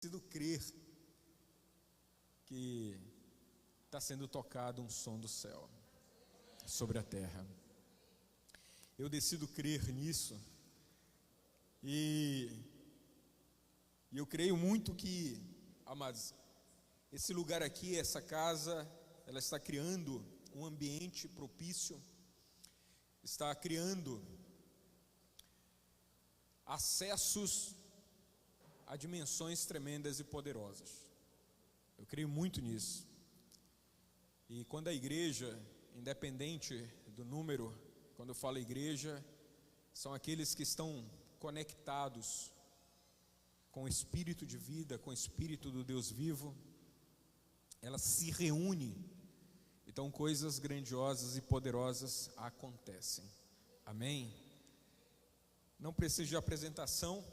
decido crer que está sendo tocado um som do céu sobre a terra. Eu decido crer nisso e eu creio muito que, amados, esse lugar aqui, essa casa, ela está criando um ambiente propício, está criando acessos a dimensões tremendas e poderosas. Eu creio muito nisso. E quando a igreja, independente do número, quando eu falo igreja, são aqueles que estão conectados com o Espírito de vida, com o Espírito do Deus vivo, ela se reúne, então coisas grandiosas e poderosas acontecem. Amém? Não preciso de apresentação.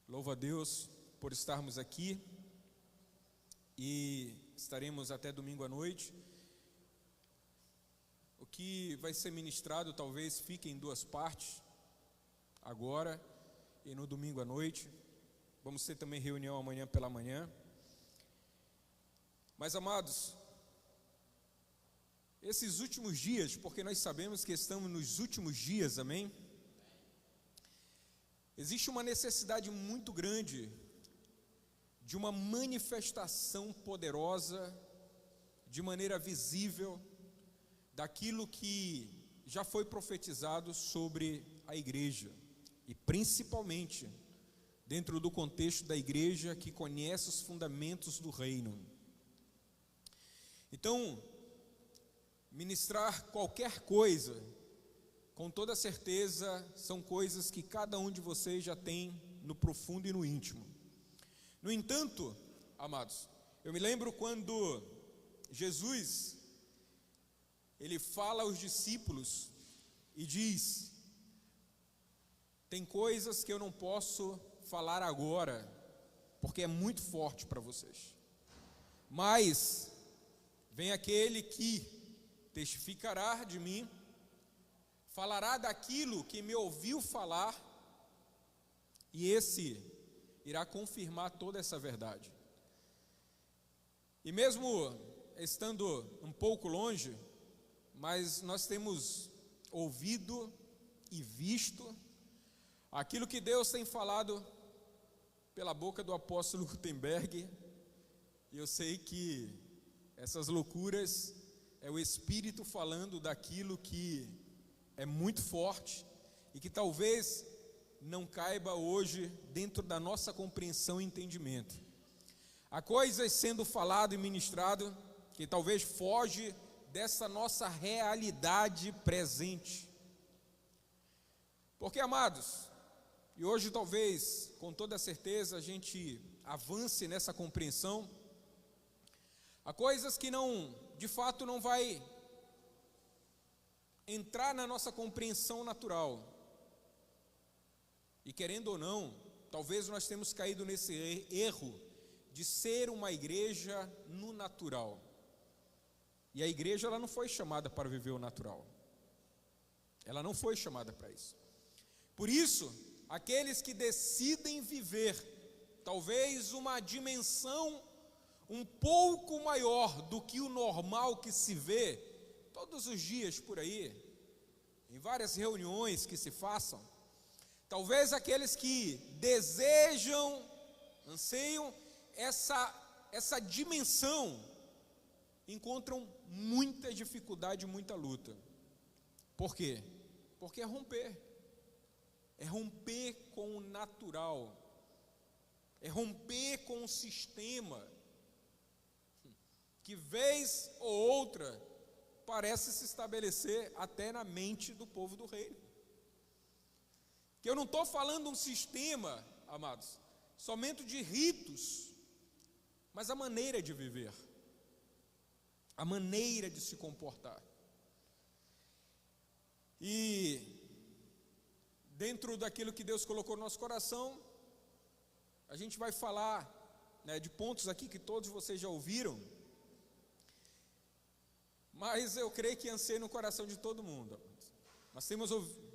Louvo a Deus por estarmos aqui e estaremos até domingo à noite. O que vai ser ministrado talvez fique em duas partes, agora e no domingo à noite. Vamos ter também reunião amanhã pela manhã. Mas, amados, esses últimos dias, porque nós sabemos que estamos nos últimos dias, amém? Existe uma necessidade muito grande de uma manifestação poderosa, de maneira visível, daquilo que já foi profetizado sobre a igreja, e principalmente dentro do contexto da igreja que conhece os fundamentos do reino. Então, ministrar qualquer coisa, com toda certeza, são coisas que cada um de vocês já tem no profundo e no íntimo. No entanto, amados, eu me lembro quando Jesus, ele fala aos discípulos e diz: tem coisas que eu não posso falar agora, porque é muito forte para vocês, mas vem aquele que testificará de mim, falará daquilo que me ouviu falar, e esse irá confirmar toda essa verdade. E mesmo estando um pouco longe, mas nós temos ouvido e visto aquilo que Deus tem falado pela boca do apóstolo Gutenberg, e eu sei que essas loucuras é o Espírito falando daquilo que é muito forte e que talvez não caiba hoje dentro da nossa compreensão e entendimento. Há coisas sendo falado e ministrado que talvez foge dessa nossa realidade presente. Porque, amados, e hoje talvez, com toda certeza, a gente avance nessa compreensão. Há coisas que não, de fato, não vai entrar na nossa compreensão natural. E querendo ou não, talvez nós tenhamos caído nesse erro de ser uma igreja no natural. E a igreja, ela não foi chamada para viver o natural. Ela não foi chamada para isso. Por isso, aqueles que decidem viver talvez uma dimensão um pouco maior do que o normal que se vê todos os dias por aí, em várias reuniões que se façam, talvez aqueles que desejam, anseiam essa dimensão, encontram muita dificuldade e muita luta. Por quê? Porque é romper com o natural, é romper com o sistema, que vez ou outra parece se estabelecer até na mente do povo do reino. Que eu não estou falando um sistema, amados, somente de ritos, mas a maneira de viver, a maneira de se comportar. E dentro daquilo que Deus colocou no nosso coração, a gente vai falar, de pontos aqui que todos vocês já ouviram, mas eu creio que anseia no coração de todo mundo. Nós temos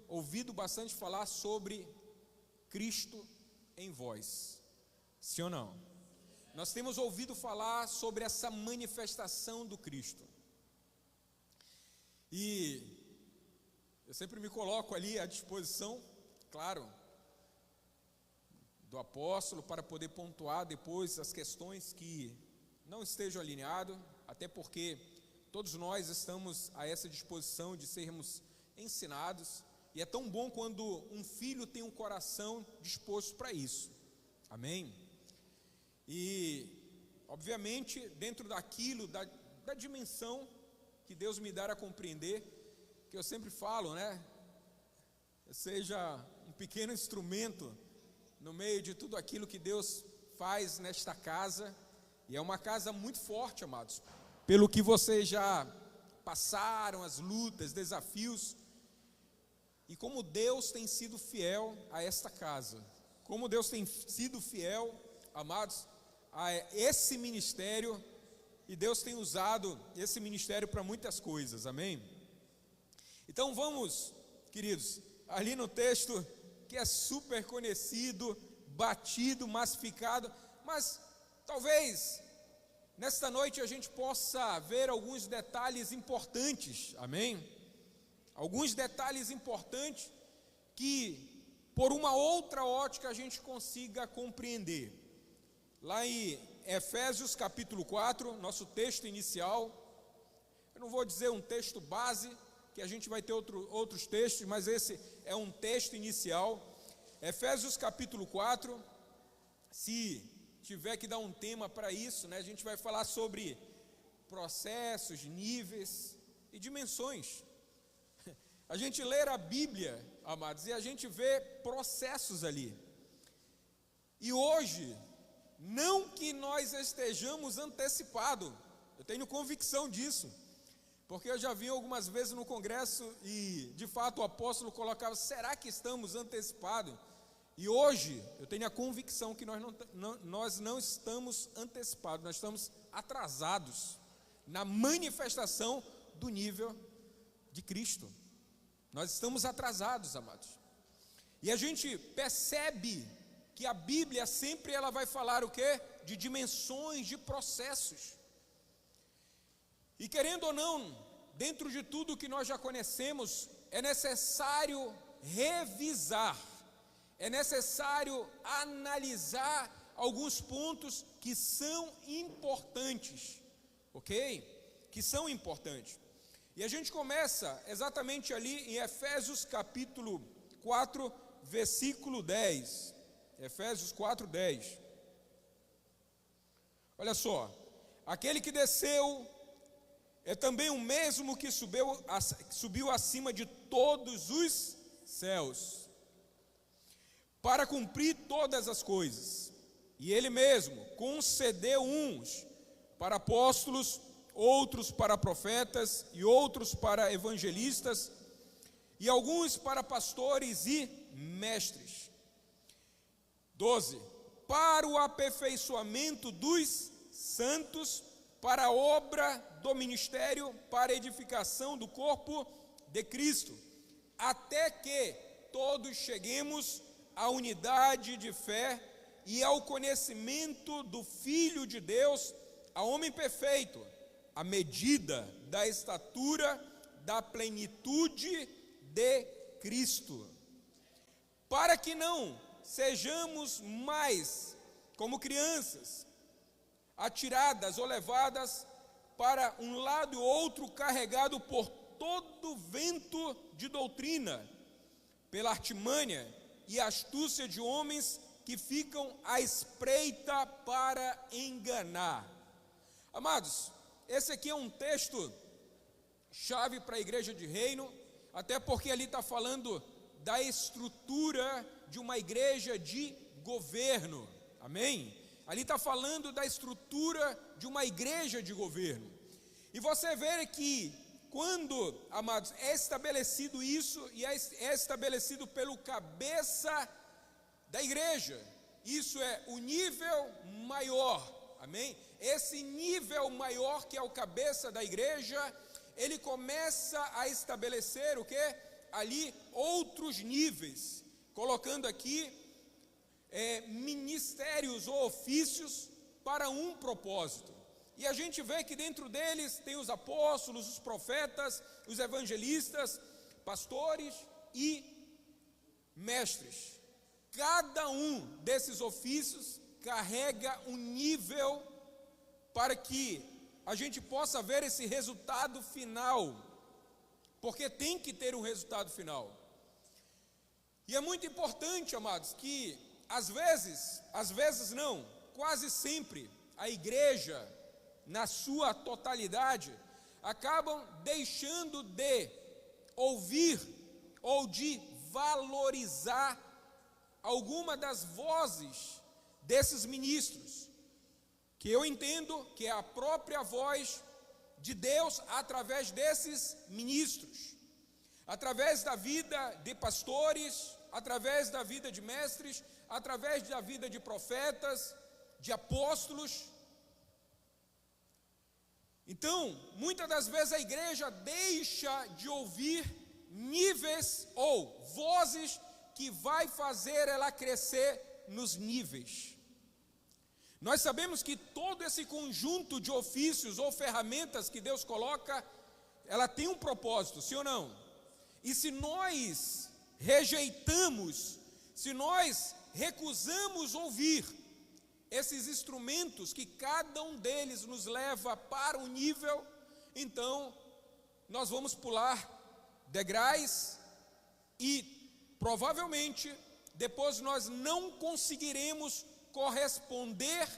ouvido bastante falar sobre Cristo em vós. Sim ou não? Nós temos ouvido falar sobre essa manifestação do Cristo. E eu sempre me coloco ali à disposição, claro, do apóstolo para poder pontuar depois as questões que não estejam alinhadas, até porque todos nós estamos a essa disposição de sermos ensinados, e é tão bom quando um filho tem um coração disposto para isso, amém? E, obviamente, dentro daquilo, da dimensão que Deus me dá a compreender, que eu sempre falo, né? Seja um pequeno instrumento no meio de tudo aquilo que Deus faz nesta casa, e é uma casa muito forte, amados, pelo que vocês já passaram, as lutas, desafios, e como Deus tem sido fiel a esta casa, como Deus tem sido fiel, amados, a esse ministério, e Deus tem usado esse ministério para muitas coisas, amém? Então vamos, queridos, ali no texto que é super conhecido, batido, massificado, mas talvez nesta noite a gente possa ver alguns detalhes importantes, amém? Alguns detalhes importantes que por uma outra ótica a gente consiga compreender. Lá em Efésios capítulo 4, nosso texto inicial, eu não vou dizer um texto base, que a gente vai ter outros textos, mas esse é um texto inicial. Efésios capítulo 4, se tiver que dar um tema para isso, né, a gente vai falar sobre processos, níveis e dimensões. A gente lê a Bíblia, amados, e a gente vê processos ali. E hoje, não que nós estejamos antecipados, eu tenho convicção disso, porque eu já vi algumas vezes no congresso e de fato o apóstolo colocava, será que estamos antecipados? E hoje eu tenho a convicção que nós não estamos antecipados, nós estamos atrasados na manifestação do nível de Cristo. Nós estamos atrasados, amados. E a gente percebe que a Bíblia sempre ela vai falar o quê? De dimensões, de processos. E querendo ou não, dentro de tudo que nós já conhecemos, é necessário revisar, é necessário analisar alguns pontos que são importantes, ok? Que são importantes. E a gente começa exatamente ali em Efésios capítulo 4, versículo 10. Efésios 4, 10. Olha só, aquele que desceu é também o mesmo que subiu acima de todos os céus, para cumprir todas as coisas. E ele mesmo concedeu uns para apóstolos, outros para profetas, e outros para evangelistas, e alguns para pastores e mestres. 12. Para o aperfeiçoamento dos santos, para a obra do ministério, para a edificação do corpo de Cristo, até que todos cheguemos à unidade de fé e ao conhecimento do Filho de Deus, a homem perfeito, à medida da estatura da plenitude de Cristo, para que não sejamos mais como crianças, atiradas ou levadas para um lado e outro, carregado por todo vento de doutrina, pela artimanha e astúcia de homens que ficam à espreita para enganar. Amados, esse aqui é um texto chave para a igreja de Reino, até porque ali está falando da estrutura de uma igreja de governo, amém? Ali está falando da estrutura de uma igreja de governo. E você vê que quando, amados, é estabelecido isso, e é estabelecido pelo cabeça da igreja, isso é o nível maior, amém? Esse nível maior que é o cabeça da igreja, ele começa a estabelecer o quê? Ali outros níveis, colocando aqui ministérios ou ofícios para um propósito. E a gente vê que dentro deles tem os apóstolos, os profetas, os evangelistas, pastores e mestres. Cada um desses ofícios carrega um nível para que a gente possa ver esse resultado final, porque tem que ter um resultado final. E é muito importante, amados, que às vezes não, quase sempre, a igreja, na sua totalidade, acabam deixando de ouvir ou de valorizar alguma das vozes desses ministros, que eu entendo que é a própria voz de Deus através desses ministros, através da vida de pastores, através da vida de mestres, através da vida de profetas, de apóstolos. Então, muitas das vezes a igreja deixa de ouvir níveis ou vozes que vai fazer ela crescer nos níveis. Nós sabemos que todo esse conjunto de ofícios ou ferramentas que Deus coloca, ela tem um propósito, sim ou não? E se nós rejeitamos, se nós recusamos ouvir esses instrumentos que cada um deles nos leva para um nível, então nós vamos pular degraus e provavelmente depois nós não conseguiremos corresponder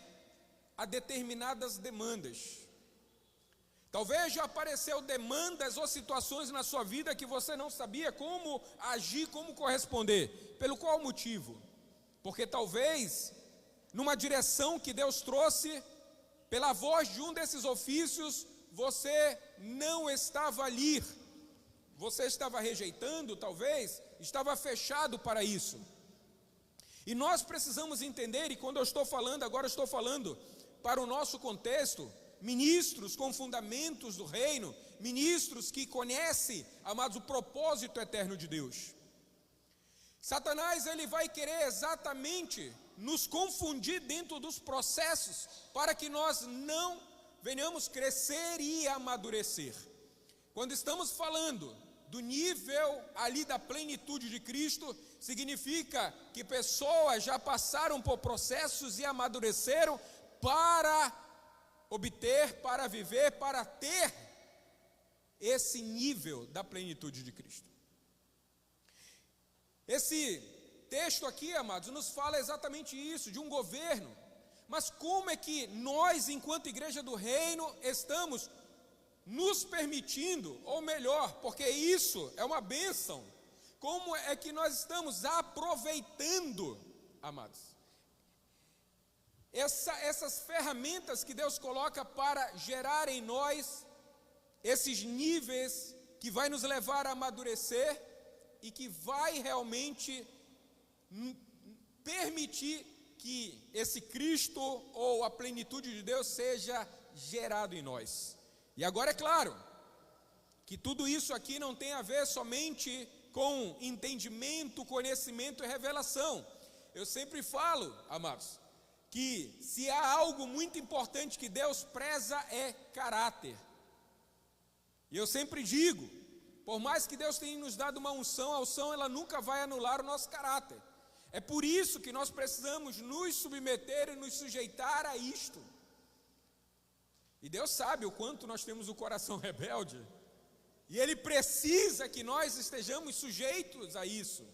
a determinadas demandas. Talvez já apareceu demandas ou situações na sua vida que você não sabia como agir, como corresponder. Pelo qual motivo? Porque talvez numa direção que Deus trouxe, pela voz de um desses ofícios, você não estava ali, você estava rejeitando, talvez, estava fechado para isso. E nós precisamos entender, e quando eu estou falando, agora eu estou falando para o nosso contexto, ministros com fundamentos do reino, ministros que conhecem, amados, o propósito eterno de Deus. Satanás, ele vai querer exatamente nos confundir dentro dos processos, para que nós não venhamos crescer e amadurecer. Quando estamos falando do nível ali da plenitude de Cristo, significa que pessoas já passaram por processos e amadureceram para obter, para viver, para ter esse nível da plenitude de Cristo. Esse texto aqui, amados, nos fala exatamente isso, de um governo. Mas como é que nós, enquanto igreja do reino, estamos nos permitindo, ou melhor, porque isso é uma bênção, como é que nós estamos aproveitando, amados, essas ferramentas que Deus coloca para gerar em nós esses níveis que vai nos levar a amadurecer e que vai realmente permitir que esse Cristo ou a plenitude de Deus seja gerado em nós. E agora é claro que tudo isso aqui não tem a ver somente com entendimento, conhecimento e revelação. Eu sempre falo, amados, que se há algo muito importante que Deus preza é caráter. E eu sempre digo, por mais que Deus tenha nos dado uma unção, a unção ela nunca vai anular o nosso caráter. É por isso que nós precisamos nos submeter e nos sujeitar a isto. E Deus sabe o quanto nós temos o coração rebelde. E Ele precisa que nós estejamos sujeitos a isso.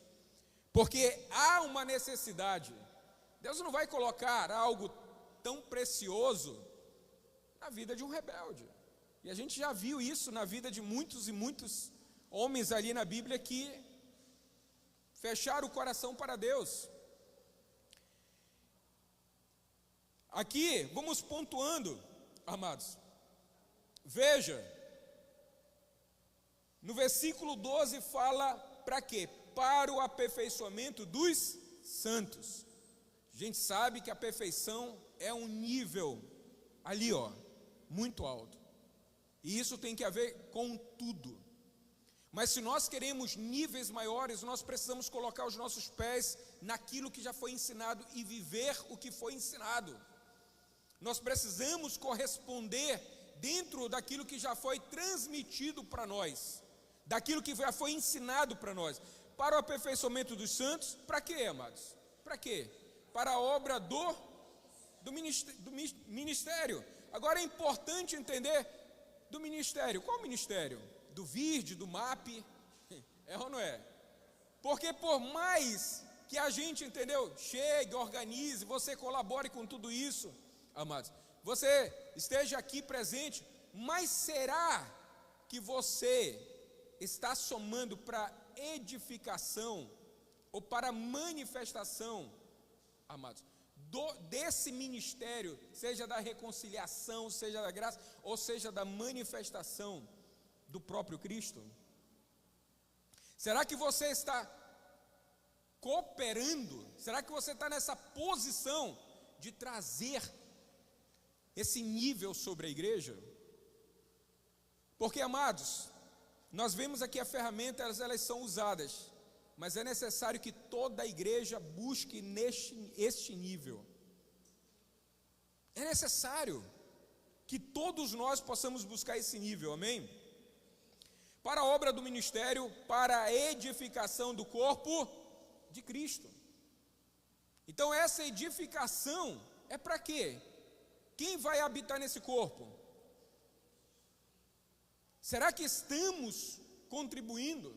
Porque há uma necessidade. Deus não vai colocar algo tão precioso na vida de um rebelde. E a gente já viu isso na vida de muitos e muitos homens ali na Bíblia que fecharam o coração para Deus. Aqui, vamos pontuando, amados. Veja, no versículo 12 fala para quê? Para o aperfeiçoamento dos santos. A gente sabe que a perfeição é um nível ali, muito alto. E isso tem que ver com tudo. Mas se nós queremos níveis maiores, nós precisamos colocar os nossos pés naquilo que já foi ensinado e viver o que foi ensinado. Nós precisamos corresponder dentro daquilo que já foi transmitido para nós, daquilo que já foi ensinado para nós, para o aperfeiçoamento dos santos. Para quê, amados? Para quê? Para a obra do ministério. Agora é importante entender do ministério. Qual ministério? Do VIRD, do MAP? É ou não é? Porque por mais que a gente, entendeu, chegue, organize, você colabore com tudo isso, amados, você esteja aqui presente, mas será que você está somando para edificação ou para manifestação, amados, desse ministério, seja da reconciliação, seja da graça, ou seja da manifestação do próprio Cristo? Será que você está cooperando? Será que você está nessa posição de trazer esse nível sobre a igreja? Porque, amados, nós vemos aqui as ferramentas, elas são usadas, mas é necessário que toda a igreja busque este nível. É necessário que todos nós possamos buscar esse nível, amém? Para a obra do ministério, para a edificação do corpo de Cristo. Então essa edificação é para quê? Quem vai habitar nesse corpo? Será que estamos contribuindo?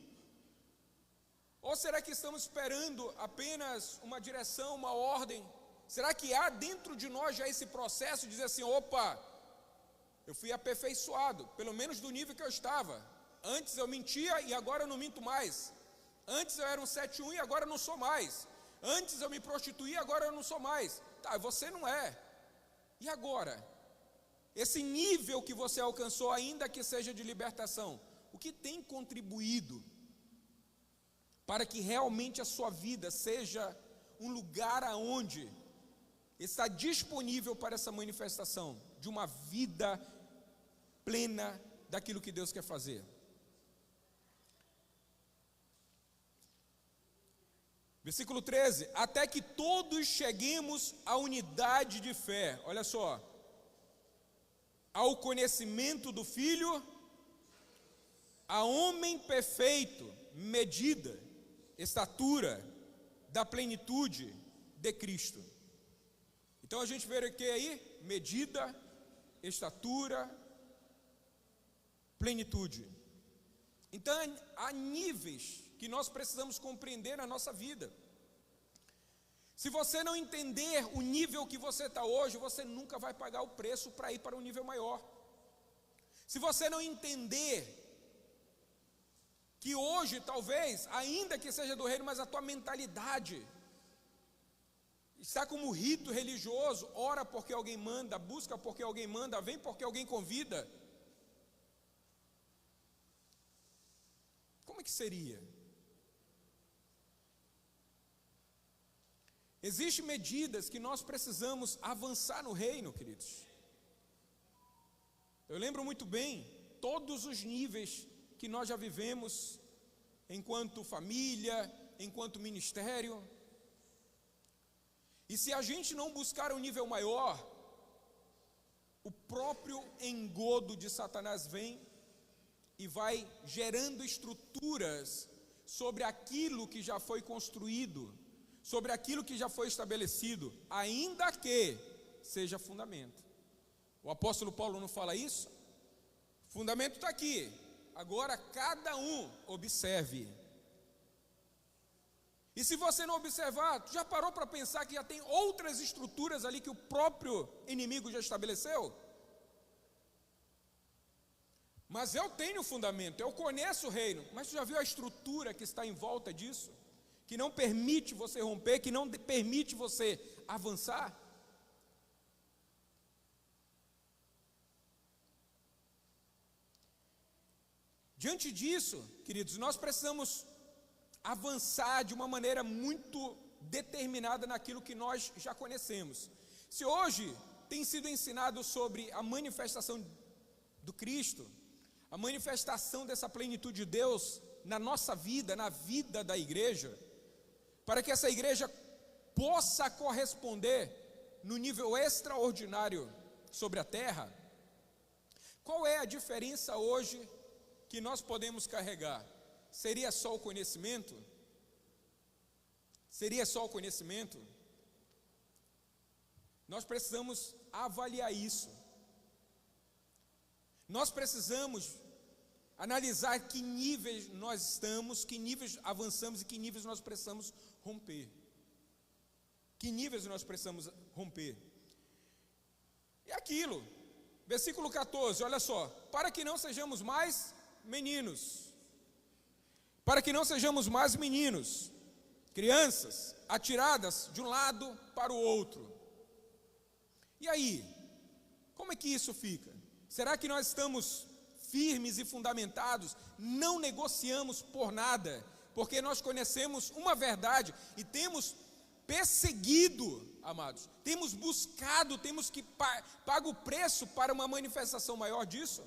Ou será que estamos esperando apenas uma direção, uma ordem? Será que há dentro de nós já esse processo de dizer assim, opa, eu fui aperfeiçoado, pelo menos do nível que eu estava. Antes eu mentia e agora eu não minto mais. Antes eu era um 7-1 e agora eu não sou mais. Antes eu me prostituía, agora eu não sou mais. Tá, você não é. E agora? Esse nível que você alcançou, ainda que seja de libertação, o que tem contribuído para que realmente a sua vida seja um lugar aonde está disponível para essa manifestação de uma vida plena daquilo que Deus quer fazer? Versículo 13, até que todos cheguemos à unidade de fé, olha só, ao conhecimento do Filho, a homem perfeito, medida, estatura, da plenitude de Cristo. Então a gente vê o que aí? Medida, estatura, plenitude. Então há níveis que nós precisamos compreender na nossa vida. Se você não entender o nível que você está hoje, você nunca vai pagar o preço para ir para um nível maior. Se você não entender que hoje, talvez, ainda que seja do reino, mas a tua mentalidade está como rito religioso, ora porque alguém manda, busca porque alguém manda, vem porque alguém convida. Como é que seria? Existem medidas que nós precisamos avançar no reino, queridos. Eu lembro muito bem todos os níveis que nós já vivemos enquanto família, enquanto ministério. E se a gente não buscar um nível maior, o próprio engodo de Satanás vem e vai gerando estruturas sobre aquilo que já foi construído, sobre aquilo que já foi estabelecido, ainda que seja fundamento. O apóstolo Paulo não fala isso? O fundamento está aqui, agora cada um observe. E se você não observar, tu já parou para pensar que já tem outras estruturas ali que o próprio inimigo já estabeleceu? Mas eu tenho fundamento, eu conheço o reino, mas tu já viu a estrutura que está em volta disso? Que não permite você romper, que não permite você avançar? Diante disso, queridos, nós precisamos avançar de uma maneira muito determinada naquilo que nós já conhecemos. Se hoje tem sido ensinado sobre a manifestação do Cristo, a manifestação dessa plenitude de Deus na nossa vida, na vida da igreja, para que essa igreja possa corresponder no nível extraordinário sobre a terra, qual é a diferença hoje que nós podemos carregar? Seria só o conhecimento? Seria só o conhecimento? Nós precisamos avaliar isso. Nós precisamos analisar que níveis nós estamos, que níveis avançamos e que níveis nós precisamos romper. Que níveis nós precisamos romper? E aquilo, versículo 14, olha só: para que não sejamos mais meninos, crianças, atiradas de um lado para o outro. E aí, como é que isso fica? Será que nós estamos firmes e fundamentados, não negociamos por nada, porque nós conhecemos uma verdade e temos perseguido, amados, temos buscado, temos que pagar o preço para uma manifestação maior disso?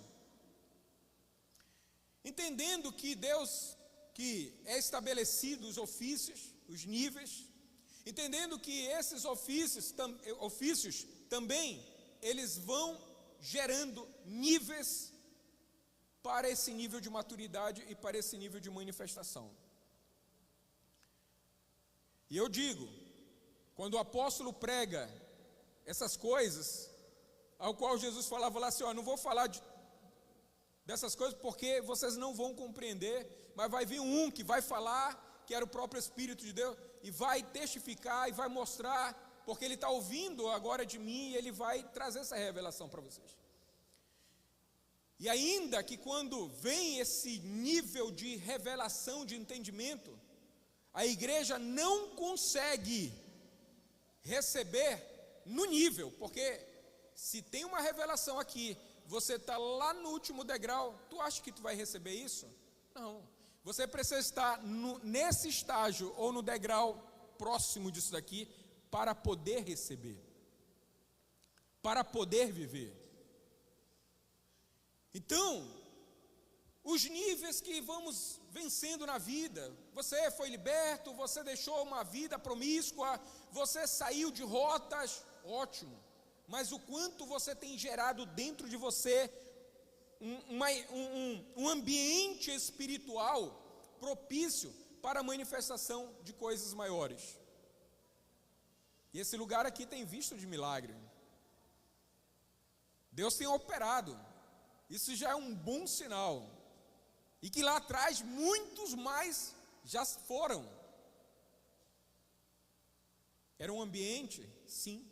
Entendendo que Deus, que é estabelecido os ofícios, os níveis, entendendo que esses ofícios também, eles vão gerando níveis para esse nível de maturidade e para esse nível de manifestação. E eu digo, quando o apóstolo prega essas coisas, ao qual Jesus falava lá assim: ó, não vou falar dessas coisas porque vocês não vão compreender, mas vai vir um que vai falar, que era o próprio Espírito de Deus, e vai testificar e vai mostrar, porque ele está ouvindo agora de mim, e ele vai trazer essa revelação para vocês. E ainda que quando vem esse nível de revelação, de entendimento, a igreja não consegue receber no nível, porque se tem uma revelação aqui, você está lá no último degrau, tu acha que tu vai receber isso? Não, você precisa estar nesse estágio ou no degrau próximo disso daqui para poder receber, para poder viver. Então, os níveis que vamos vencendo na vida, você foi liberto, você deixou uma vida promíscua, você saiu de rotas, ótimo, mas o quanto você tem gerado dentro de você um ambiente espiritual propício para a manifestação de coisas maiores. E esse lugar aqui tem visto de milagre, Deus tem operado. Isso já é um bom sinal. E que lá atrás muitos mais já foram. Era um ambiente? Sim.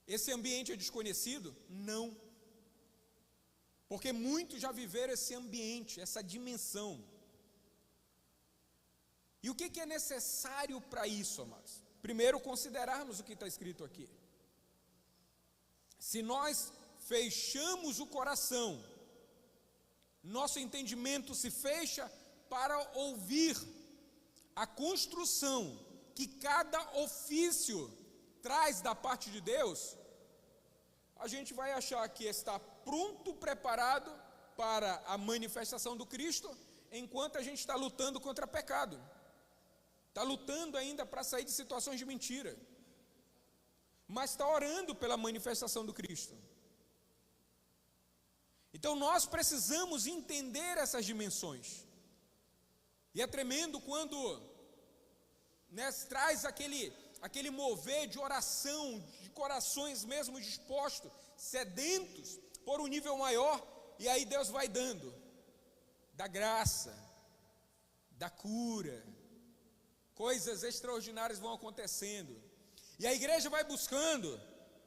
Esse ambiente é desconhecido? Não. Porque muitos já viveram esse ambiente, essa dimensão. E o que é necessário para isso, amados? Primeiro, considerarmos o que está escrito aqui. Se nós fechamos o coração, nosso entendimento se fecha para ouvir a construção que cada ofício traz da parte de Deus, a gente vai achar que está pronto, preparado para a manifestação do Cristo, enquanto a gente está lutando contra pecado, está lutando ainda para sair de situações de mentira, mas está orando pela manifestação do Cristo. Então nós precisamos entender essas dimensões. E é tremendo quando traz aquele mover de oração, de corações mesmo dispostos, sedentos por um nível maior, e aí Deus vai dando da graça, da cura, coisas extraordinárias vão acontecendo, e a igreja vai buscando,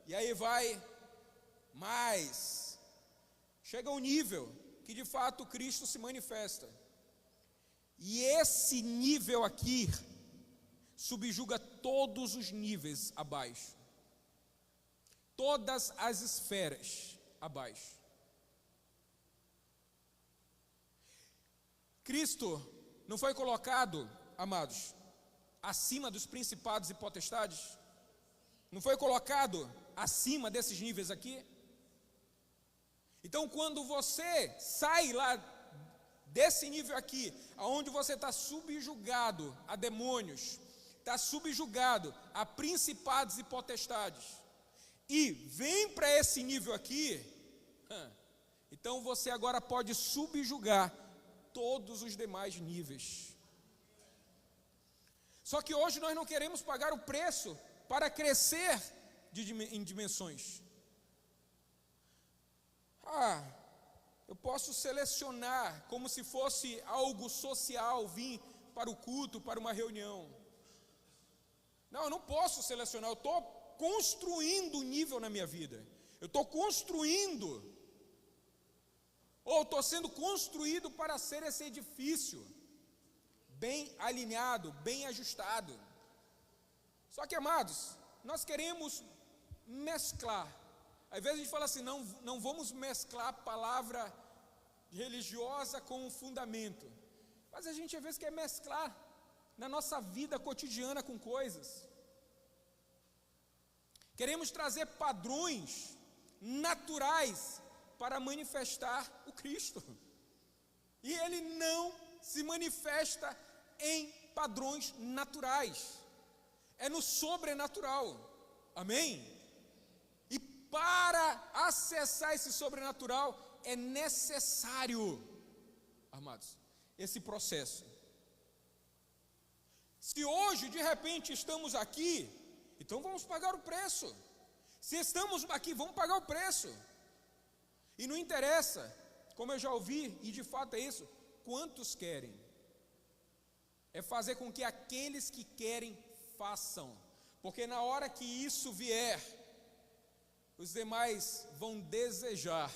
e aí vai mais. Chega a um nível que de fato Cristo se manifesta. E esse nível aqui subjuga todos os níveis abaixo. Todas as esferas abaixo. Cristo não foi colocado, amados, acima dos principados e potestades? Não foi colocado acima desses níveis aqui? Então, quando você sai lá desse nível aqui, aonde você está subjugado a demônios, está subjugado a principados e potestades, e vem para esse nível aqui, então você agora pode subjugar todos os demais níveis. Só que hoje nós não queremos pagar o preço para crescer em dimensões. Eu posso selecionar como se fosse algo social, vir para o culto, para uma reunião. Não, eu não posso selecionar, eu estou construindo um nível na minha vida. Eu estou construindo, ou estou sendo construído para ser esse edifício, bem alinhado, bem ajustado. Só que, amados, nós queremos mesclar. Às vezes a gente fala assim, não vamos mesclar a palavra religiosa com o fundamento. Mas a gente às vezes quer mesclar na nossa vida cotidiana com coisas. Queremos trazer padrões naturais para manifestar o Cristo. E Ele não se manifesta em padrões naturais. É no sobrenatural. Amém? E para acessar esse sobrenatural é necessário, amados, esse processo. Se hoje de repente estamos aqui, então vamos pagar o preço. Se estamos aqui, vamos pagar o preço. E não interessa, como eu já ouvi, e de fato é isso, quantos querem. É fazer com que aqueles que querem façam. Porque na hora que isso vier, os demais vão desejar.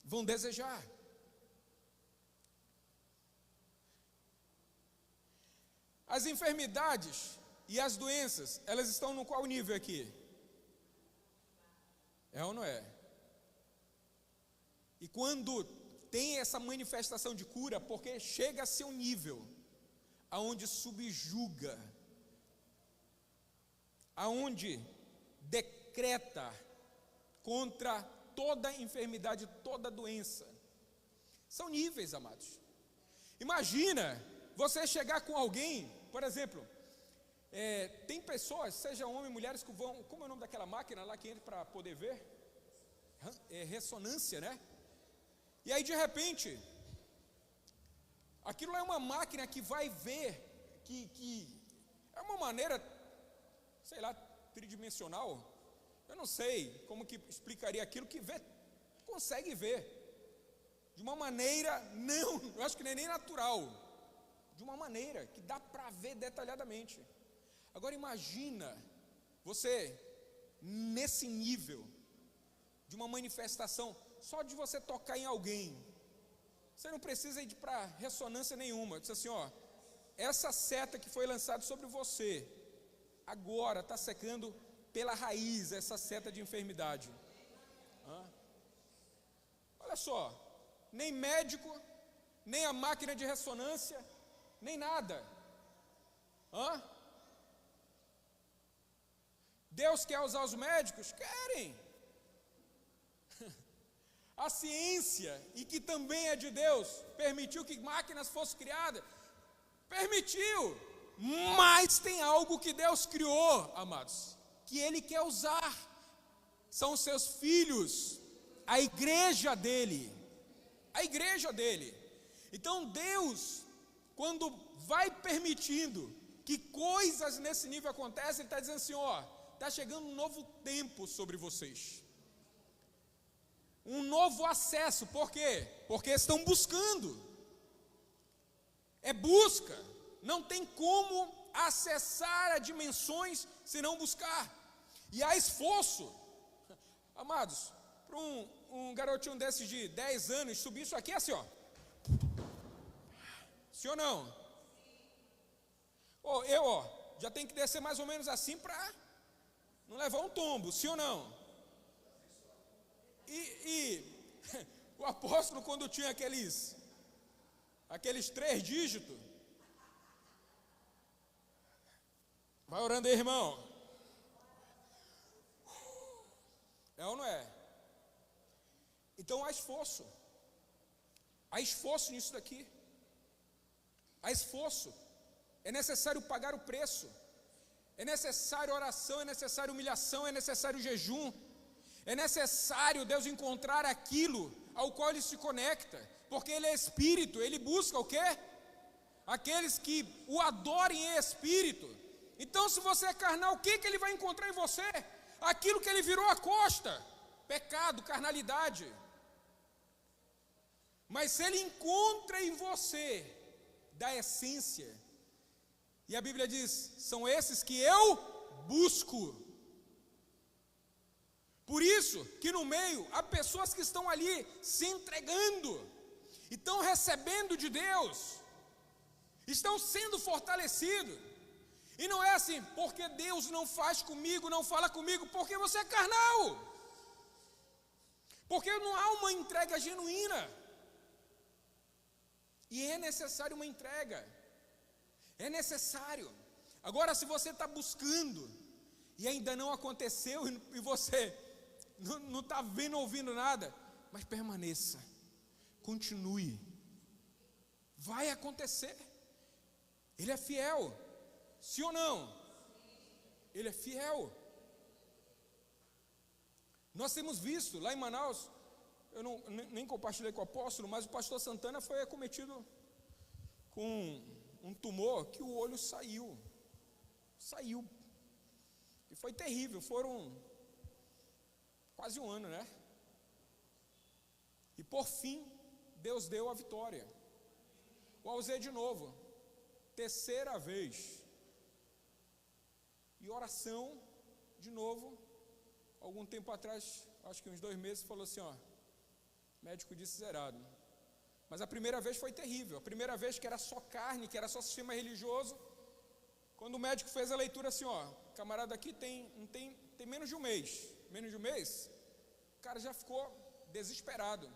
Vão desejar. As enfermidades e as doenças, elas estão no qual nível aqui? É ou não é? E quando tem essa manifestação de cura, porque chega a ser um nível aonde subjuga, aonde decreta contra toda enfermidade, toda doença. São níveis, amados. Imagina você chegar com alguém, por exemplo, tem pessoas, seja homens e mulheres, que vão, como é o nome daquela máquina lá que entra para poder ver? Ressonância, né? E aí de repente, aquilo é uma máquina que vai ver, que é uma maneira, sei lá, tridimensional. Eu não sei como que explicaria aquilo, que vê, consegue ver, de uma maneira, eu acho que nem natural, de uma maneira que dá para ver detalhadamente. Agora imagina, você, nesse nível, de uma manifestação, só de você tocar em alguém, você não precisa ir para ressonância nenhuma. Diz assim, essa seta que foi lançada sobre você, agora está secando pela raiz essa seta de enfermidade. Olha só, nem médico, nem a máquina de ressonância, nem nada. Deus quer usar os médicos? Querem. A ciência, e que também é de Deus, permitiu que máquinas fossem criadas? Permitiu. Mas tem algo que Deus criou, amados, que Ele quer usar. São os seus filhos, a igreja dEle. A igreja dEle. Então Deus, quando vai permitindo que coisas nesse nível aconteçam, Ele está dizendo assim, está chegando um novo tempo sobre vocês. Um novo acesso, por quê? Porque estão buscando. É busca. Não tem como acessar a dimensões se não buscar. E há esforço. Amados, para um garotinho desses de 10 anos subir isso aqui assim, sim ou não? Eu já tenho que descer mais ou menos assim para não levar um tombo, sim ou não? E o apóstolo, quando tinha aqueles 3 dígitos, vai orando aí, irmão. É ou não é? Então há esforço. Há esforço nisso daqui. Há esforço. É necessário pagar o preço. É necessário oração, é necessário humilhação, é necessário jejum. É necessário Deus encontrar aquilo ao qual Ele se conecta. Porque Ele é Espírito, Ele busca o quê? Aqueles que o adorem em Espírito. Então, se você é carnal, o que Ele vai encontrar em você? Aquilo que Ele virou a costa: pecado, carnalidade. Mas se Ele encontra em você da essência, e a Bíblia diz: são esses que eu busco. Por isso que no meio há pessoas que estão ali se entregando, e estão recebendo de Deus, estão sendo fortalecidos. E não é assim, porque Deus não faz comigo, não fala comigo, porque você é carnal, porque não há uma entrega genuína. E é necessário uma entrega, é necessário. Agora, se você está buscando e ainda não aconteceu, e você não está vendo, ouvindo nada, mas permaneça, continue, vai acontecer. Ele é fiel, sim ou não? Ele é fiel. Nós temos visto lá em Manaus, eu nem compartilhei com o apóstolo, mas o pastor Santana foi acometido com um tumor que o olho saiu, e foi terrível. Foram quase um ano, né? E por fim, Deus deu a vitória. O Alzê de novo, terceira vez, e oração de novo. Algum tempo atrás, acho que uns 2 meses, falou assim, ó, médico disse zerado. Mas a primeira vez foi terrível. A primeira vez que era só carne, que era só sistema religioso. Quando o médico fez a leitura assim, ó, camarada aqui tem menos de um mês. Menos de um mês, o cara já ficou desesperado.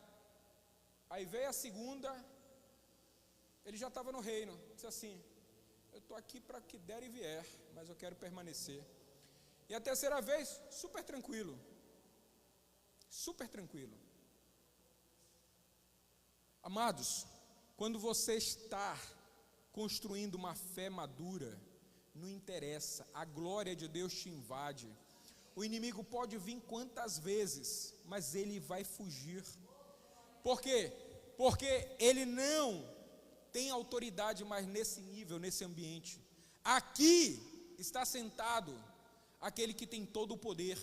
Aí veio a segunda, ele já estava no reino. Disse assim, eu estou aqui para que der e vier, mas eu quero permanecer. E a terceira vez, super tranquilo. Super tranquilo. Amados, quando você está construindo uma fé madura, não interessa, a glória de Deus te invade. O inimigo pode vir quantas vezes, mas ele vai fugir. Por quê? Porque ele não tem autoridade mais nesse nível, nesse ambiente. Aqui está sentado aquele que tem todo o poder.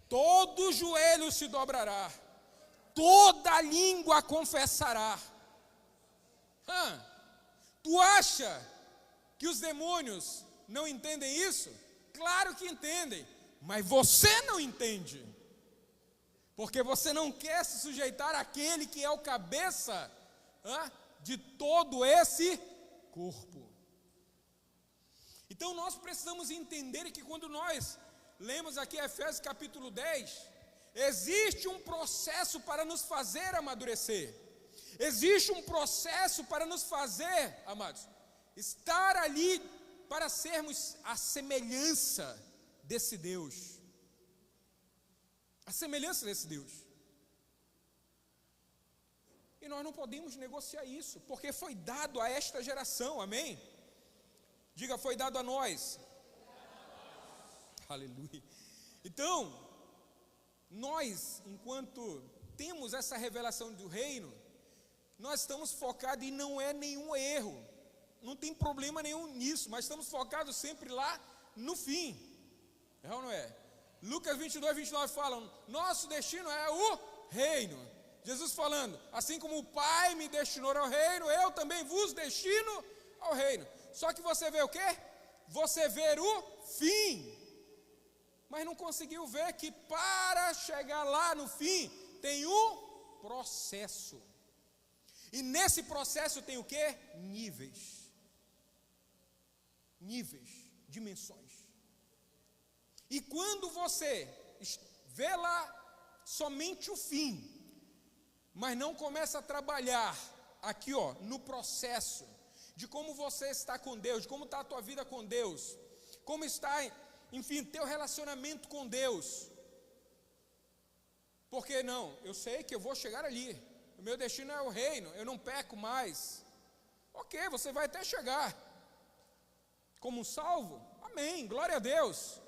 Todo joelho se dobrará, toda língua confessará. Tu acha que os demônios não entendem isso? Claro que entendem, mas você não entende, porque você não quer se sujeitar àquele que é o cabeça de todo esse corpo. Então nós precisamos entender que quando nós lemos aqui Efésios capítulo 10, existe um processo para nos fazer amadurecer. Existe um processo para nos fazer, amados, estar ali para sermos a semelhança desse Deus. A semelhança desse Deus. E nós não podemos negociar isso, porque foi dado a esta geração, amém? Diga, foi dado a nós. Aleluia. Então, nós, enquanto temos essa revelação do reino, nós estamos focados e não é nenhum erro, não tem problema nenhum nisso, mas estamos focados sempre lá no fim, é ou não é? Lucas 22, 29 falam, nosso destino é o reino. Jesus falando, assim como o Pai me destinou ao reino, eu também vos destino ao reino. Só que você vê o quê? Você vê o fim, mas não conseguiu ver que para chegar lá no fim, tem um processo. E nesse processo tem o quê? Níveis, dimensões. E quando você vê lá somente o fim, mas não começa a trabalhar aqui, ó, no processo de como você está com Deus, de como está a tua vida com Deus, como está, enfim, teu relacionamento com Deus. Porque não, eu sei que eu vou chegar ali, o meu destino é o reino, eu não peco mais. Ok, você vai até chegar como um salvo, amém, glória a Deus.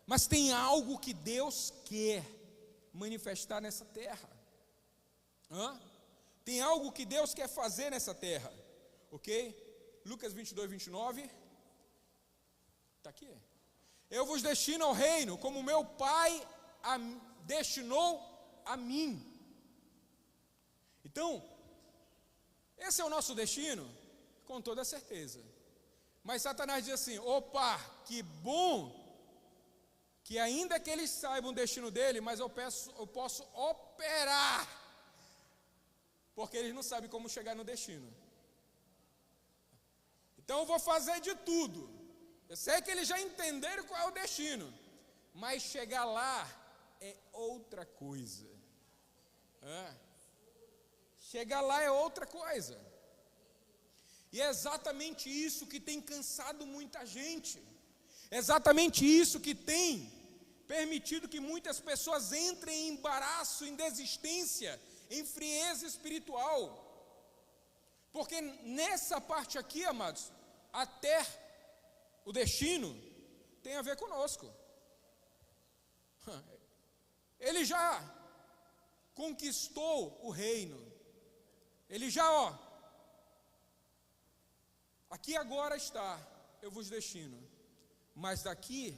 Mas tem algo que Deus quer manifestar nessa terra. Tem algo que Deus quer fazer nessa terra, ok? Lucas 22, 29, está aqui. Eu vos destino ao reino, como meu Pai destinou a mim. Então, esse é o nosso destino, com toda certeza. Mas Satanás diz assim: opa, que bom, que ainda que eles saibam o destino dele, mas eu posso operar, porque eles não sabem como chegar no destino. Então eu vou fazer de tudo. Eu sei que eles já entenderam qual é o destino, mas chegar lá é outra coisa. Chegar lá é outra coisa. E é exatamente isso que tem cansado muita gente. É exatamente isso que tem permitido que muitas pessoas entrem em embaraço, em desistência, em frieza espiritual. Porque nessa parte aqui, amados, até o destino tem a ver conosco. Ele já conquistou o reino. Ele já, aqui agora está, eu vos destino. Mas daqui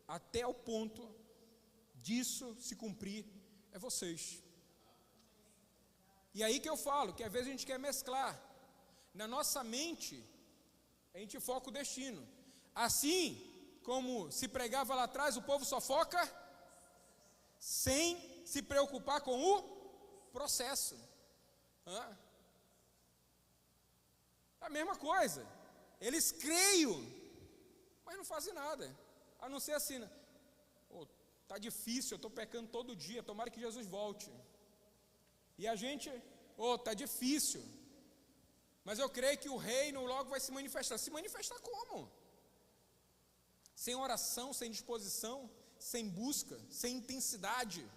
até o ponto disso se cumprir é vocês. E aí que eu falo, que às vezes a gente quer mesclar. Na nossa mente, a gente foca o destino. Assim como se pregava lá atrás, o povo só foca sem se preocupar com o processo. A mesma coisa. Eles creem, mas não fazem nada. A não ser assim, está difícil, eu estou pecando todo dia, tomara que Jesus volte. E a gente, está difícil, mas eu creio que o reino logo vai se manifestar. Se manifestar como? Sem oração, sem disposição, sem busca, sem intensidade.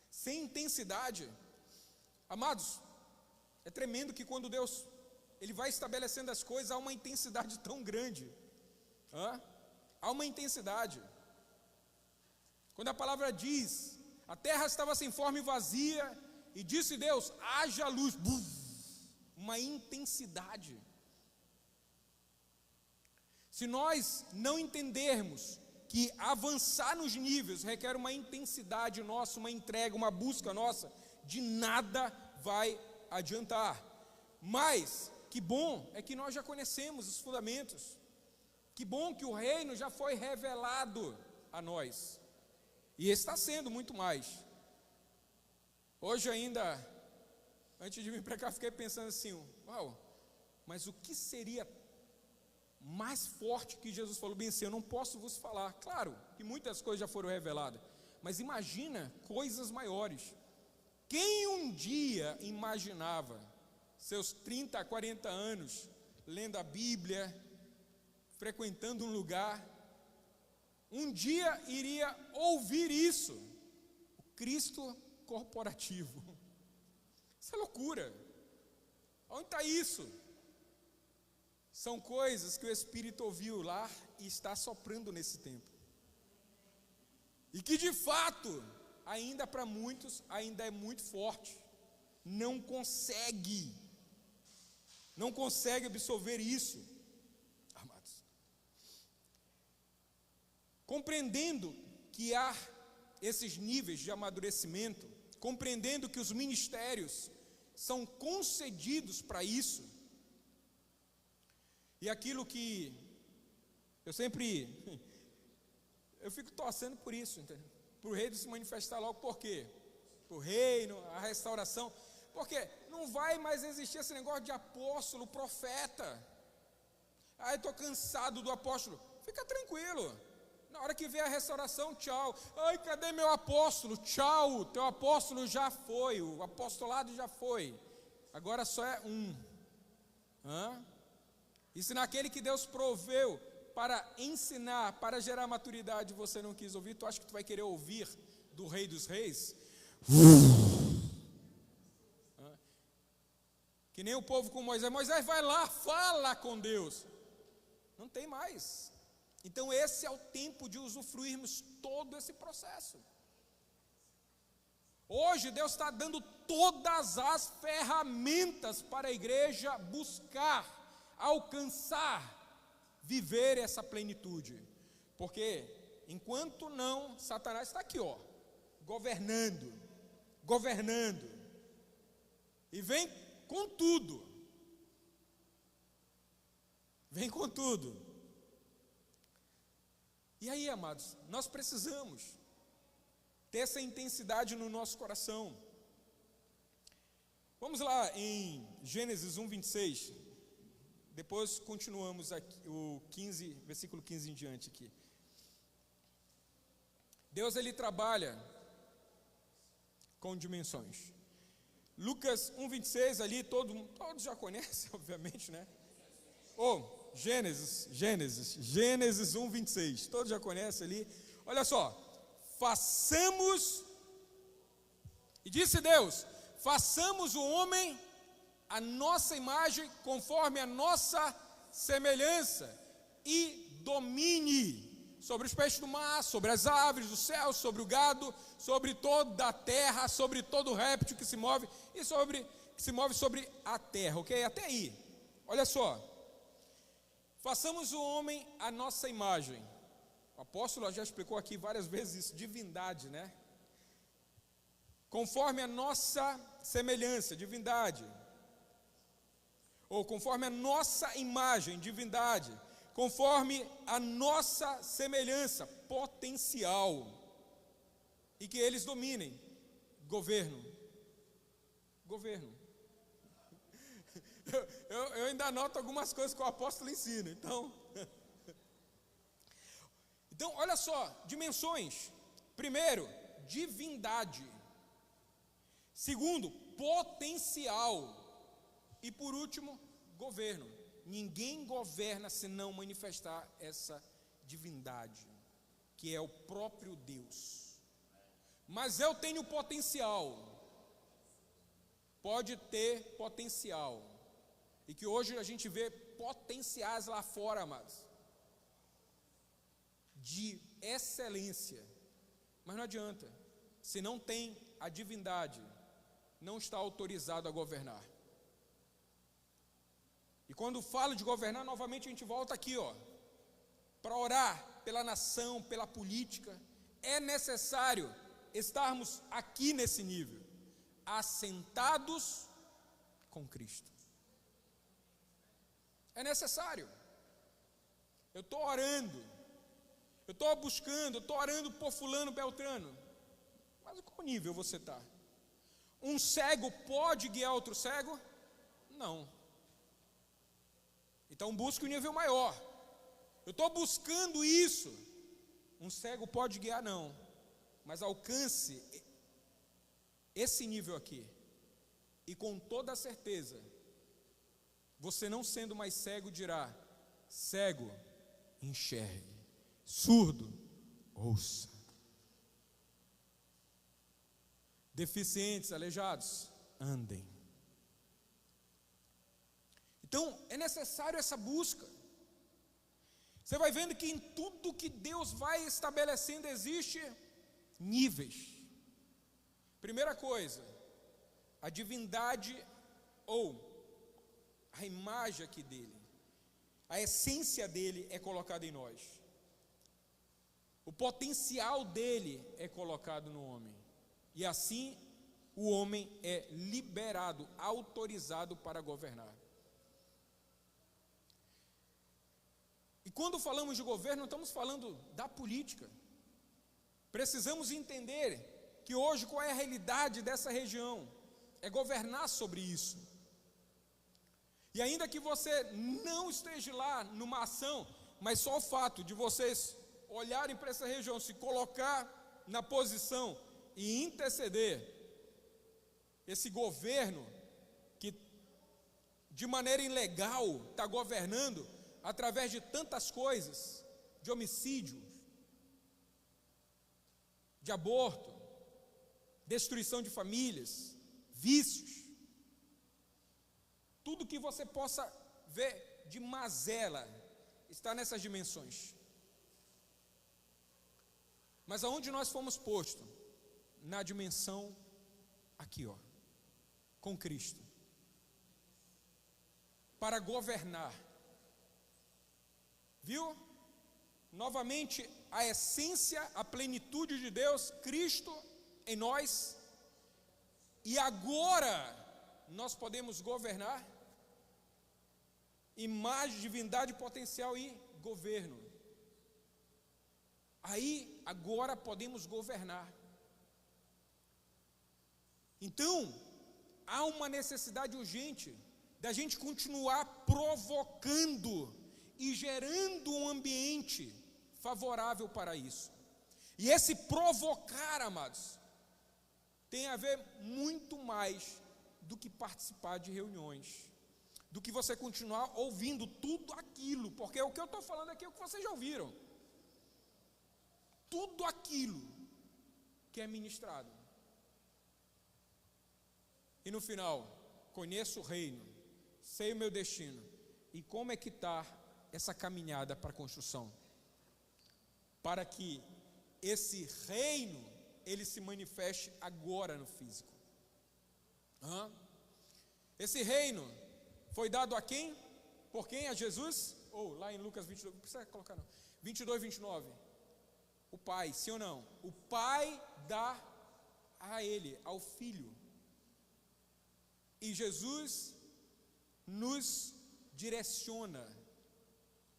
Sem intensidade. Amados, é tremendo que quando Deus Ele vai estabelecendo as coisas, há uma intensidade tão grande. Há uma intensidade. Quando a palavra diz, a terra estava sem forma e vazia, e disse Deus, haja luz. Uma intensidade. Se nós não entendermos que avançar nos níveis requer uma intensidade nossa, uma entrega, uma busca nossa, de nada vai adiantar. Mas, que bom é que nós já conhecemos os fundamentos. Que bom que o reino já foi revelado a nós. E está sendo muito mais. Hoje ainda, antes de vir para cá, fiquei pensando assim, uau, mas o que seria mais forte que Jesus falou? Bem assim, eu não posso vos falar. Claro que muitas coisas já foram reveladas, mas imagina coisas maiores. Quem um dia imaginava, seus 30 a 40 anos, lendo a Bíblia, frequentando um lugar, um dia iria ouvir isso, o Cristo corporativo? Isso é loucura. Onde está isso? São coisas que o Espírito ouviu lá e está soprando nesse tempo. E que de fato, ainda para muitos, ainda é muito forte. Não consegue absorver isso, amados. Compreendendo que há esses níveis de amadurecimento, compreendendo que os ministérios são concedidos para isso, e aquilo que eu fico torcendo por isso, para o reino se manifestar logo. Por quê? Para o reino, a restauração, porque não vai mais existir esse negócio de apóstolo, profeta. Estou cansado do apóstolo. Fica tranquilo, na hora que vier a restauração, tchau. Ai, cadê meu apóstolo? Tchau, teu apóstolo já foi, o apostolado já foi, agora só é um. E se naquele que Deus proveu para ensinar, para gerar maturidade, você não quis ouvir, tu acha que tu vai querer ouvir do Rei dos Reis? Que nem o povo com Moisés. Moisés vai lá, fala com Deus. Não tem mais. Então esse é o tempo de usufruirmos todo esse processo. Hoje Deus está dando todas as ferramentas para a igreja buscar, alcançar, viver essa plenitude. Porque enquanto não, Satanás está aqui, ó, governando. E vem com tudo. Vem com tudo. E aí, amados, nós precisamos ter essa intensidade no nosso coração. Vamos lá em Gênesis 1, 26. Depois continuamos aqui, o 15, versículo 15 em diante aqui. Deus, ele trabalha com dimensões. Lucas 1, 26 ali, todos já conhecem, obviamente, né? Gênesis 1, 26, todos já conhecem ali. Olha só, e disse Deus, façamos o homem a nossa imagem, conforme a nossa semelhança, e domine sobre os peixes do mar, sobre as aves do céu, sobre o gado, sobre toda a terra, sobre todo réptil que se move, e que se move sobre a terra, ok? Até aí, olha só, façamos o homem a nossa imagem. O apóstolo já explicou aqui várias vezes isso, divindade, né? Conforme a nossa semelhança, divindade. Ou conforme a nossa imagem, divindade. Conforme a nossa semelhança, potencial. E que eles dominem. Governo. Eu ainda anoto algumas coisas que o apóstolo ensina, então... Então, olha só, dimensões. Primeiro, divindade. Segundo, potencial. E por último, governo. Ninguém governa se não manifestar essa divindade, que é o próprio Deus. Mas eu tenho potencial. Pode ter potencial. E que hoje a gente vê potenciais lá fora, amados, de excelência, mas não adianta, se não tem a divindade, não está autorizado a governar. E quando falo de governar, novamente a gente volta aqui, ó, para orar pela nação, pela política. É necessário estarmos aqui nesse nível, assentados com Cristo. É necessário. Eu estou orando, eu estou buscando, eu estou orando por fulano, beltrano. Mas em qual nível você está? Um cego pode guiar outro cego? Não. Então busque um nível maior. Eu estou buscando isso. Um cego pode guiar? Não. Mas alcance esse nível aqui. E com toda a certeza, você não sendo mais cego dirá: cego, enxergue. Surdo, ouça. Deficientes, aleijados, andem. Então, é necessário essa busca. Você vai vendo que em tudo que Deus vai estabelecendo existe níveis. Primeira coisa, a divindade ou a imagem aqui dele, a essência dele é colocada em nós. O potencial dele é colocado no homem. E assim o homem é liberado, autorizado para governar. E quando falamos de governo, estamos falando da política. Precisamos entender que hoje qual é a realidade dessa região? É governar sobre isso. E ainda que você não esteja lá numa ação, mas só o fato de vocês olharem para essa região, se colocar na posição e interceder, esse governo que de maneira ilegal está governando através de tantas coisas, de homicídio, de aborto, destruição de famílias, vícios. tudo que você possa ver de mazela está nessas dimensões. Mas aonde nós fomos postos? Na dimensão aqui, ó, com Cristo, para governar. Viu? Novamente, a essência, a plenitude de Deus, Cristo em nós, e agora nós podemos governar, imagem, divindade, potencial e governo. Aí, agora podemos governar. Então, há uma necessidade urgente da gente continuar provocando e gerando um ambiente favorável para isso. E esse provocar, amados, tem a ver muito mais do que participar de reuniões, do que você continuar ouvindo tudo aquilo, porque o que eu estou falando aqui é o que vocês já ouviram. Tudo aquilo que é ministrado. E no final, conheço o reino, sei o meu destino. E como é que está essa caminhada para a construção? Para que esse reino, ele se manifeste agora no físico. Esse reino foi dado a quem? Por quem? A Jesus? Ou lá em Lucas 22, não precisa colocar não. 22, 29. O Pai, sim ou não? O Pai dá a Ele, ao Filho. E Jesus nos direciona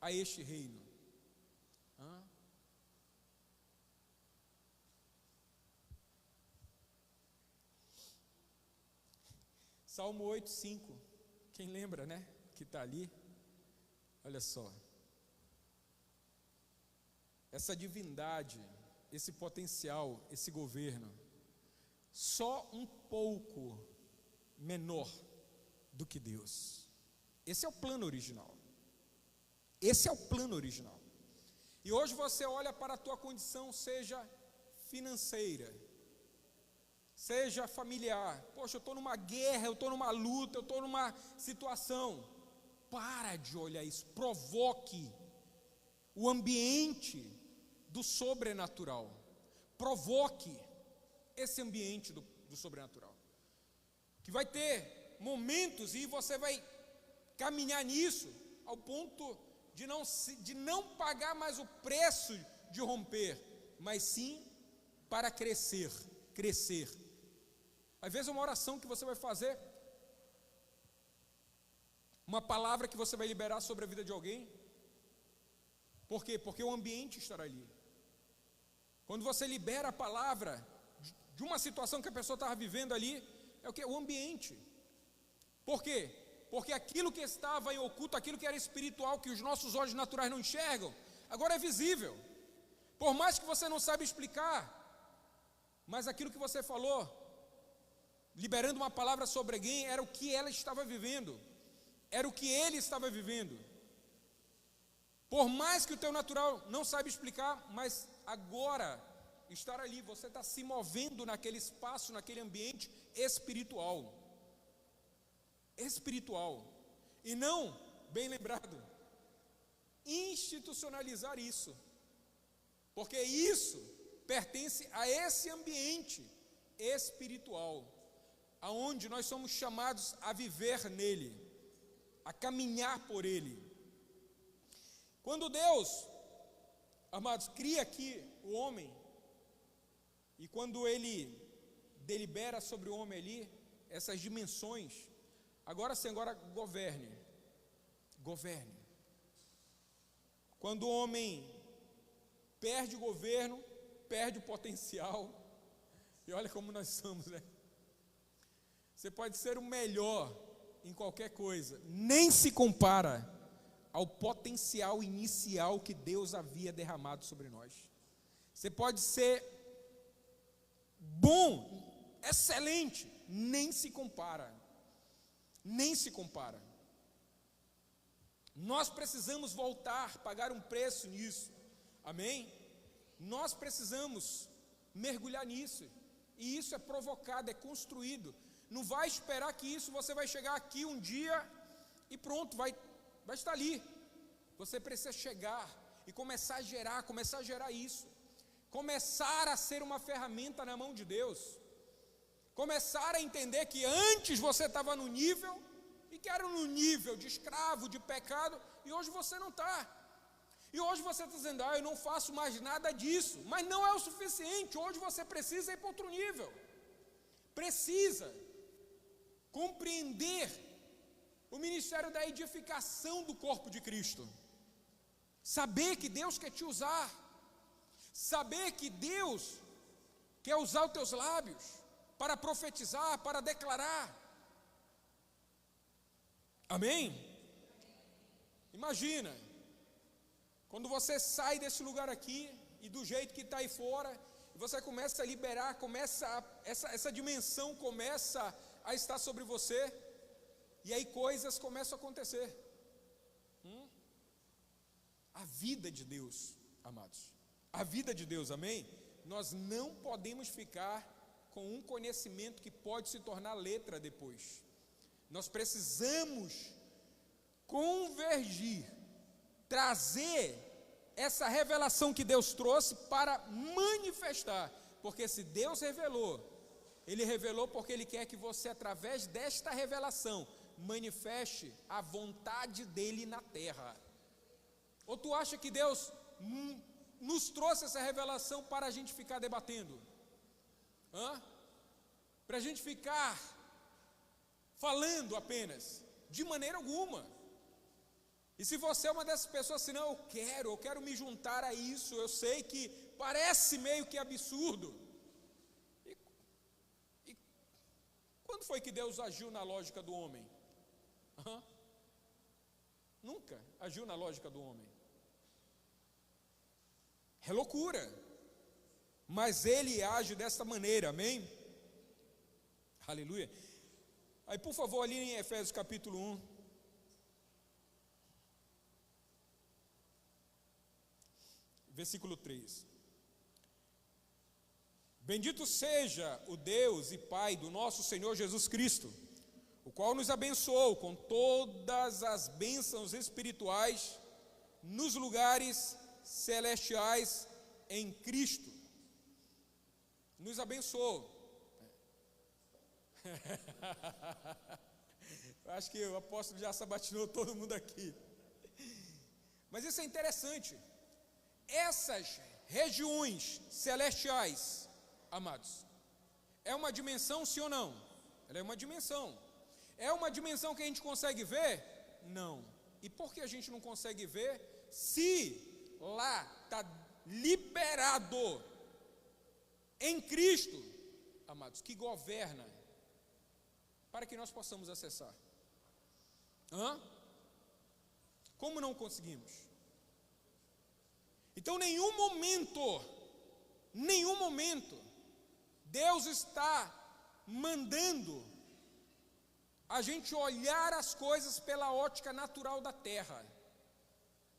a este reino. Salmo 8:5. Quem lembra, né? Que está ali. Olha só. Essa divindade, esse potencial, esse governo, só um pouco menor do que Deus. Esse é o plano original. Esse é o plano original. E hoje você olha para a tua condição, seja financeira, seja familiar. Poxa, eu estou numa guerra, eu estou numa luta, eu estou numa situação. Para de olhar isso, provoque o ambiente do sobrenatural. Provoque esse ambiente do sobrenatural. Que vai ter momentos e você vai caminhar nisso ao ponto de não pagar mais o preço de romper, mas sim para crescer. Às vezes uma oração que você vai fazer, uma palavra que você vai liberar sobre a vida de alguém. Por quê? Porque o ambiente estará ali. Quando você libera a palavra de uma situação que a pessoa estava vivendo ali, é o que? O ambiente. Por quê? Porque aquilo que estava em oculto, aquilo que era espiritual, que os nossos olhos naturais não enxergam, agora é visível. Por mais que você não saiba explicar, mas aquilo que você falou, liberando uma palavra sobre alguém, era o que ela estava vivendo, era o que ele estava vivendo. Por mais que o teu natural não saiba explicar, mas agora estar ali, você está se movendo naquele espaço, naquele ambiente espiritual. E não, bem lembrado, institucionalizar isso, porque isso pertence a esse ambiente espiritual, aonde nós somos chamados a viver nele, a caminhar por ele. Quando Deus, amados, cria aqui o homem, e quando Ele delibera sobre o homem ali, essas dimensões, agora sim, agora governe. Quando o homem perde o governo, perde o potencial, e olha como nós somos, né? Você pode ser o melhor em qualquer coisa, nem se compara ao potencial inicial que Deus havia derramado sobre nós. Você pode ser bom, excelente, nem se compara. Nós precisamos voltar, pagar um preço nisso, amém? Nós precisamos mergulhar nisso, e isso é provocado, é construído. Não vai esperar que isso, você vai chegar aqui um dia e pronto, vai estar ali. Você precisa chegar e começar a gerar isso. Começar a ser uma ferramenta na mão de Deus. Começar a entender que antes você estava no nível, e que era no nível de escravo, de pecado, e hoje você não está. E hoje você está dizendo, eu não faço mais nada disso. Mas não é o suficiente, hoje você precisa ir para outro nível. Precisa compreender o ministério da edificação do corpo de Cristo. Saber que Deus quer te usar. Saber que Deus quer usar os teus lábios para profetizar, para declarar. Amém? Imagina, quando você sai desse lugar aqui, e do jeito que está aí fora, você começa a liberar, essa dimensão começa a estar sobre você, e aí coisas começam a acontecer. A vida de Deus, amados, a vida de Deus, amém? Nós não podemos ficar com um conhecimento que pode se tornar letra depois. Nós precisamos convergir, trazer essa revelação que Deus trouxe para manifestar, porque se Deus revelou, Ele revelou porque Ele quer que você, através desta revelação, manifeste a vontade dEle na terra. Ou tu acha que Deus nos trouxe essa revelação para a gente ficar debatendo? Para a gente ficar falando apenas? De maneira alguma. E se você é uma dessas pessoas assim, não, eu quero me juntar a isso, eu sei que parece meio que absurdo. E quando foi que Deus agiu na lógica do homem? Nunca agiu na lógica do homem. É loucura. Mas Ele age desta maneira, amém? Aleluia. Aí por favor, ali em Efésios capítulo 1. Versículo 3. Bendito seja o Deus e Pai do nosso Senhor Jesus Cristo, o qual nos abençoou com todas as bênçãos espirituais nos lugares celestiais em Cristo. Nos abençoou. Eu acho que o apóstolo já sabatinou todo mundo aqui. Mas isso é interessante. Essas regiões celestiais, amados, é uma dimensão, sim ou não? Ela é uma dimensão. É uma dimensão que a gente consegue ver? Não. E por que a gente não consegue ver? Se lá está liberado em Cristo, amados, que governa, para que nós possamos acessar. Como não conseguimos? Então, nenhum momento, Deus está mandando a gente olhar as coisas pela ótica natural da terra.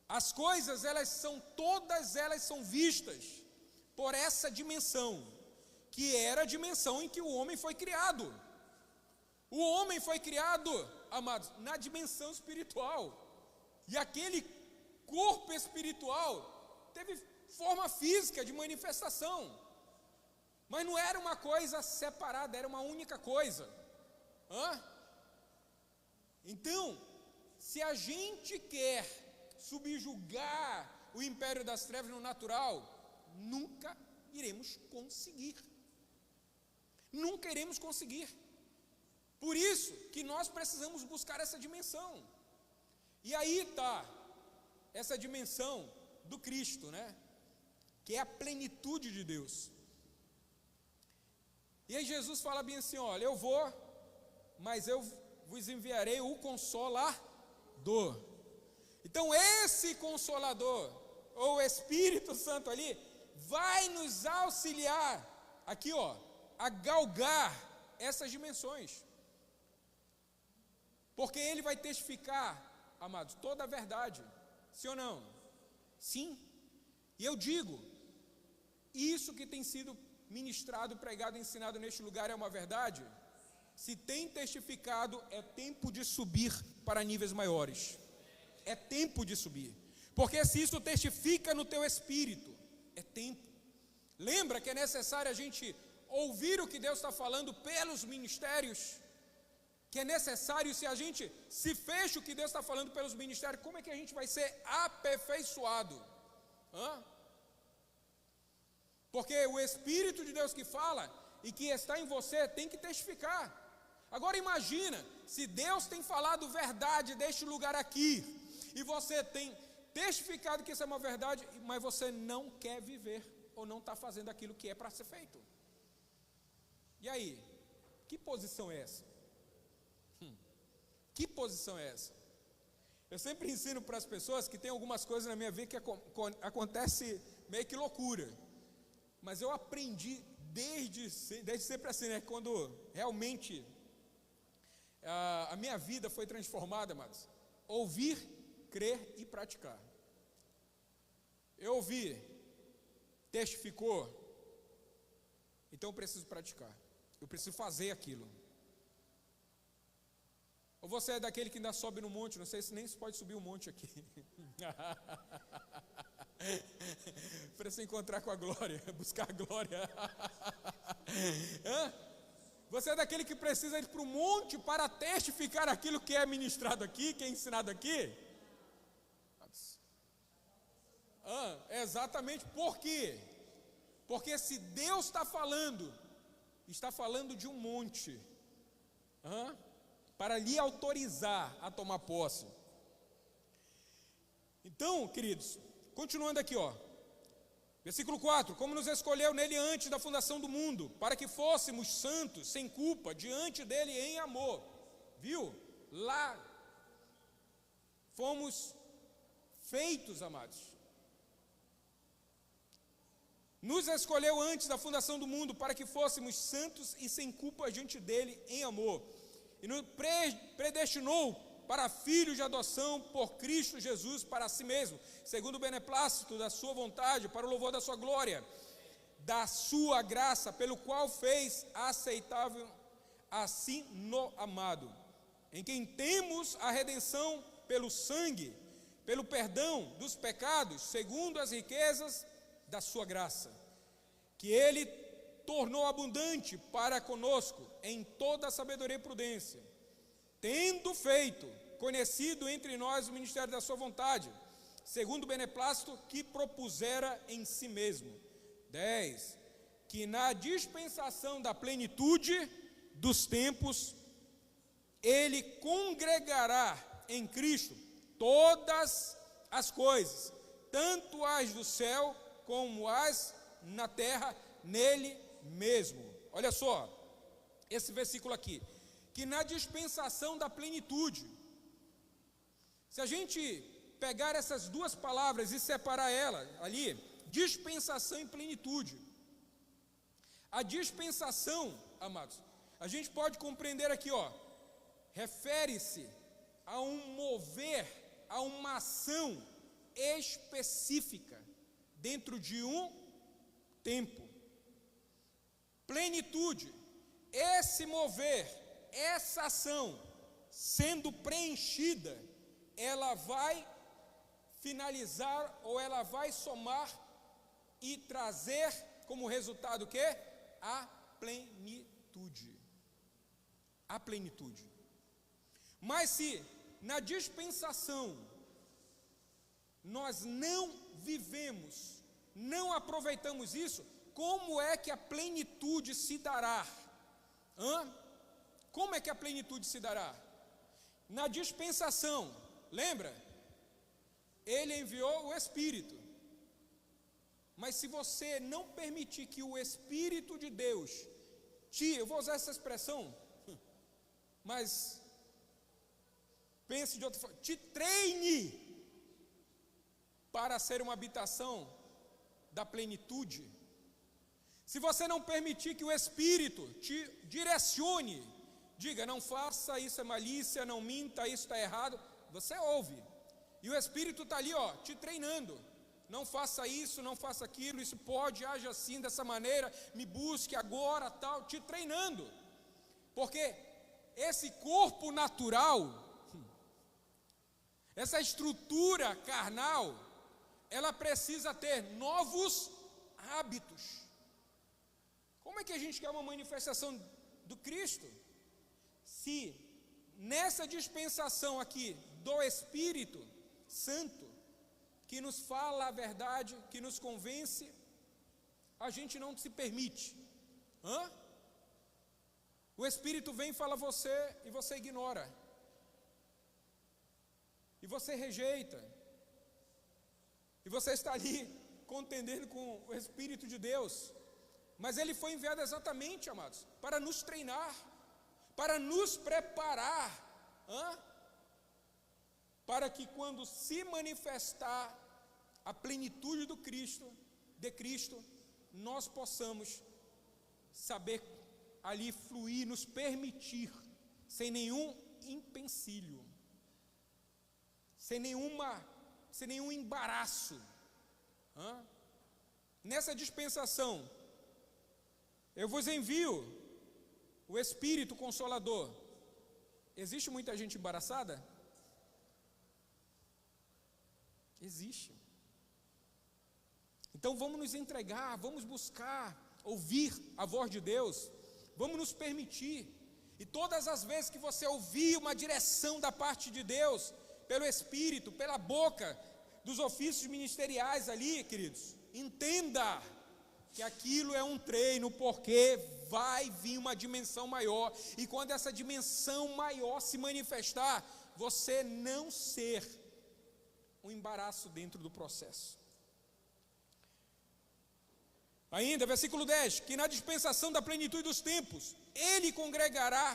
As coisas, todas elas são vistas por essa dimensão, que era a dimensão em que o homem foi criado. O homem foi criado, amados, na dimensão espiritual. E aquele corpo espiritual teve forma física de manifestação, mas não era uma coisa separada, era uma única coisa. Então, se a gente quer subjugar o império das trevas no natural, nunca iremos conseguir. Nunca iremos conseguir. Por isso que nós precisamos buscar essa dimensão. E aí está essa dimensão do Cristo, né? Que é a plenitude de Deus. E aí Jesus fala bem assim, olha, eu vou, mas eu vos enviarei o Consolador. Então esse Consolador, ou o Espírito Santo ali, vai nos auxiliar, aqui a galgar essas dimensões. Porque ele vai testificar, amados, toda a verdade, sim ou não? Sim. E eu digo, isso que tem sido ministrado, pregado, ensinado neste lugar é uma verdade? se tem testificado, é tempo de subir para níveis maiores. É tempo de subir. Porque se isso testifica no teu espírito, é tempo. Lembra que é necessário a gente ouvir o que Deus está falando pelos ministérios? Que é necessário, se a gente se fecha o que Deus está falando pelos ministérios, como é que a gente vai ser aperfeiçoado? Porque o Espírito de Deus que fala e que está em você tem que testificar. Agora imagina, se Deus tem falado verdade deste lugar aqui, e você tem testificado que isso é uma verdade, mas você não quer viver, ou não está fazendo aquilo que é para ser feito. E aí, que posição é essa? Que posição é essa? Eu sempre ensino para as pessoas que tem algumas coisas na minha vida que acontece meio que loucura, mas eu aprendi desde sempre assim, né? Quando realmente a minha vida foi transformada, amados, ouvir, crer e praticar. Eu ouvi, testificou, então eu preciso praticar, eu preciso fazer aquilo. Ou você é daquele que ainda sobe no monte, não sei se nem se pode subir um monte aqui. Para se encontrar com a glória, buscar a glória. Você é daquele que precisa ir para o monte para testificar aquilo que é ministrado aqui, que é ensinado aqui? Exatamente. Por quê? Porque se Deus está falando de um monte, para lhe autorizar a tomar posse. Então, queridos, continuando aqui, versículo 4: como nos escolheu nele antes da fundação do mundo, para que fôssemos santos, sem culpa, diante dele em amor. Viu? Lá fomos feitos, amados. Nos escolheu antes da fundação do mundo, para que fôssemos santos e sem culpa diante dele em amor. E nos predestinou para filhos de adoção por Cristo Jesus para si mesmo, segundo o beneplácito da sua vontade, para o louvor da sua glória, da sua graça, pelo qual fez aceitável assim no amado, em quem temos a redenção pelo sangue, pelo perdão dos pecados, segundo as riquezas da sua graça, que ele tornou abundante para conosco em toda a sabedoria e prudência, tendo feito conhecido entre nós o ministério da sua vontade, segundo o beneplácito que propusera em si mesmo. 10. Que na dispensação da plenitude dos tempos, ele congregará em Cristo todas as coisas, tanto as do céu como as na terra, nele mesmo. Olha só, esse versículo aqui, que na dispensação da plenitude, se a gente pegar essas duas palavras e separar elas ali, dispensação e plenitude, a dispensação, amados, a gente pode compreender aqui, refere-se a um mover, a uma ação específica dentro de um tempo. Plenitude, esse mover, essa ação sendo preenchida, ela vai finalizar ou ela vai somar e trazer como resultado o quê? A plenitude. A plenitude. Mas se na dispensação nós não vivemos, não aproveitamos isso, como é que a plenitude se dará? Como é que a plenitude se dará? Na dispensação, lembra? Ele enviou o Espírito. Mas se você não permitir que o Espírito de Deus eu vou usar essa expressão, mas pense de outra forma, te treine para ser uma habitação da plenitude. Se você não permitir que o Espírito te direcione, diga, não faça, isso é malícia, não minta, isso está errado, você ouve, e o Espírito está ali, te treinando, não faça isso, não faça aquilo, isso pode, age assim, dessa maneira, me busque agora, tal, te treinando, porque esse corpo natural, essa estrutura carnal, ela precisa ter novos hábitos. Como é que a gente quer uma manifestação do Cristo? Se nessa dispensação aqui do Espírito Santo, que nos fala a verdade, que nos convence, a gente não se permite. O Espírito vem e fala a você, e você ignora. E você rejeita. E você está ali contendendo com o Espírito de Deus. Mas ele foi enviado exatamente, amados, para nos treinar, para nos preparar, para que quando se manifestar a plenitude de Cristo, nós possamos saber ali fluir, nos permitir, sem nenhum empecilho, sem nenhum embaraço. Nessa dispensação, eu vos envio o Espírito Consolador. Existe muita gente embaraçada? Existe. Então vamos nos entregar, vamos buscar ouvir a voz de Deus, vamos nos permitir. E todas as vezes que você ouvir uma direção da parte de Deus, pelo Espírito, pela boca dos ofícios ministeriais ali, queridos, entenda que aquilo é um treino, porque vai vir uma dimensão maior, e quando essa dimensão maior se manifestar, você não ser um embaraço dentro do processo. Ainda, versículo 10, que na dispensação da plenitude dos tempos, ele congregará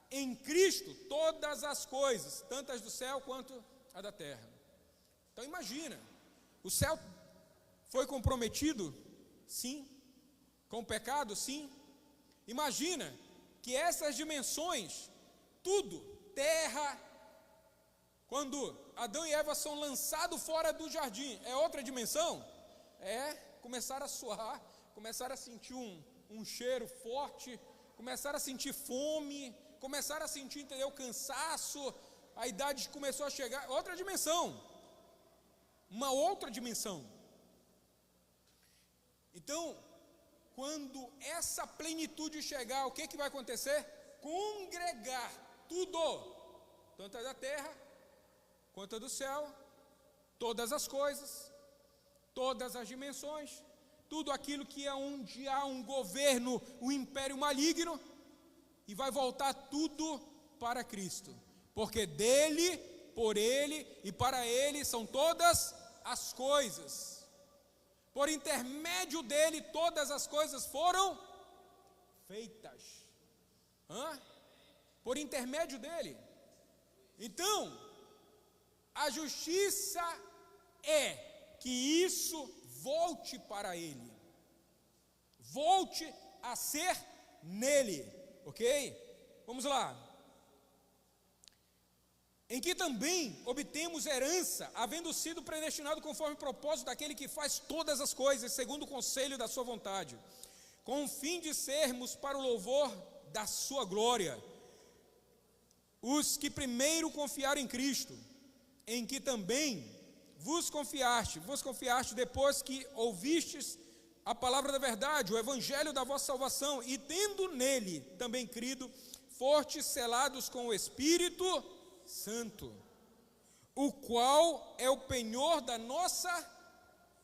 em Cristo todas as coisas, tanto as do céu quanto a da terra. Então imagina, o céu foi comprometido? Sim. Com o pecado? Sim. Imagina que essas dimensões, tudo, terra, quando Adão e Eva são lançados fora do jardim, é outra dimensão? Começaram a suar, começaram a sentir um cheiro forte, começaram a sentir fome, começaram a sentir, cansaço, a idade começou a chegar, outra dimensão, uma outra dimensão. Então, quando essa plenitude chegar, o que vai acontecer? Congregar tudo, tanto a da terra, quanto a do céu, todas as coisas, todas as dimensões, tudo aquilo que é onde há um governo, um império maligno, e vai voltar tudo para Cristo, porque dele, por ele e para ele são todas as coisas. Por intermédio dele, todas as coisas foram feitas. Por intermédio dele. Então, a justiça é que isso volte para ele. Volte a ser nele. Ok? Vamos lá. Em que também obtemos herança, havendo sido predestinado conforme o propósito daquele que faz todas as coisas, segundo o conselho da sua vontade, com o fim de sermos para o louvor da sua glória, os que primeiro confiaram em Cristo, em que também vos confiaste depois que ouvistes a palavra da verdade, o evangelho da vossa salvação, e tendo nele também crido, fostes selados com o Espírito Santo, o qual é o penhor da nossa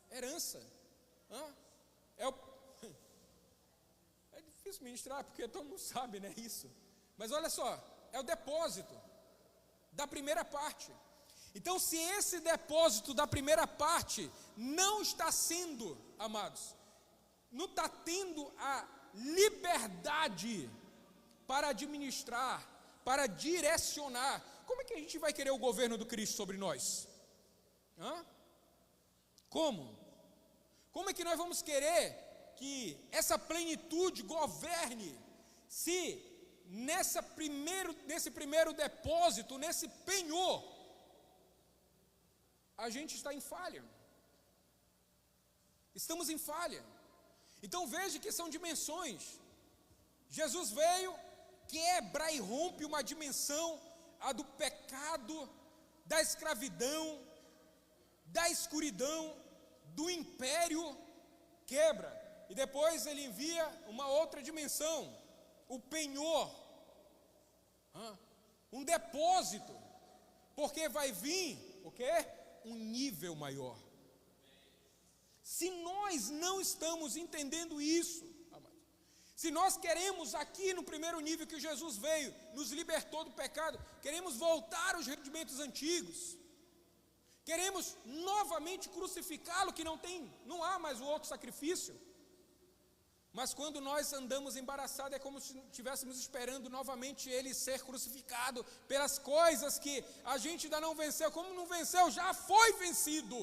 herança. É difícil ministrar, porque todo mundo sabe, né, isso. Mas olha só, é o depósito da primeira parte. Então, se esse depósito da primeira parte não está sendo, amados, não está tendo a liberdade para administrar, para direcionar, como é que a gente vai querer o governo do Cristo sobre nós? Como? Como é que nós vamos querer que essa plenitude governe, se nesse primeiro depósito, nesse penhor, a gente está em falha? Estamos em falha. Então veja que são dimensões. Jesus veio, quebra e rompe uma dimensão, a do pecado, da escravidão, da escuridão, do império, quebra. E depois ele envia uma outra dimensão, o penhor, um depósito, porque vai vir, o quê? Um nível maior. Se nós não estamos entendendo isso, amados, se nós queremos aqui no primeiro nível que Jesus veio, nos libertou do pecado, queremos voltar aos rendimentos antigos, queremos novamente crucificá-lo, que não há mais o outro sacrifício. Mas quando nós andamos embaraçados, é como se estivéssemos esperando novamente ele ser crucificado pelas coisas que a gente ainda não venceu. Como não venceu, já foi vencido.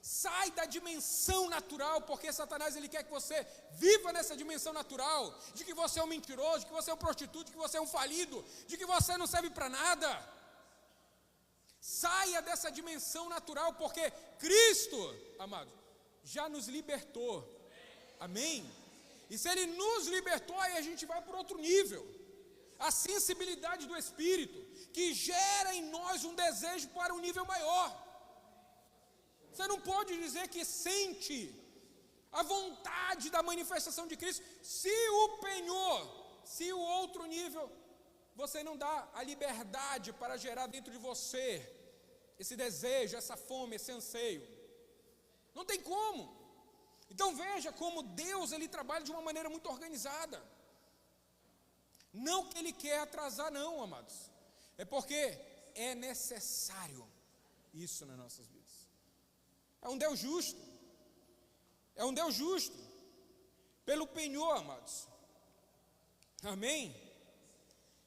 Sai da dimensão natural, porque Satanás ele quer que você viva nessa dimensão natural, de que você é um mentiroso, de que você é um prostituto, de que você é um falido, de que você não serve para nada. Saia dessa dimensão natural, porque Cristo, amados, já nos libertou. Amém? E se Ele nos libertou, aí a gente vai para outro nível. A sensibilidade do Espírito, que gera em nós um desejo para um nível maior. Você não pode dizer que sente a vontade da manifestação de Cristo, se o penhor, se o outro nível, você não dá a liberdade para gerar dentro de você esse desejo, essa fome, esse anseio. Não tem como. Então veja como Deus ele trabalha de uma maneira muito organizada. Não que Ele quer atrasar não, amados. É porque é necessário isso nas nossas vidas. É um Deus justo. É um Deus justo. Pelo penhor, amados. Amém?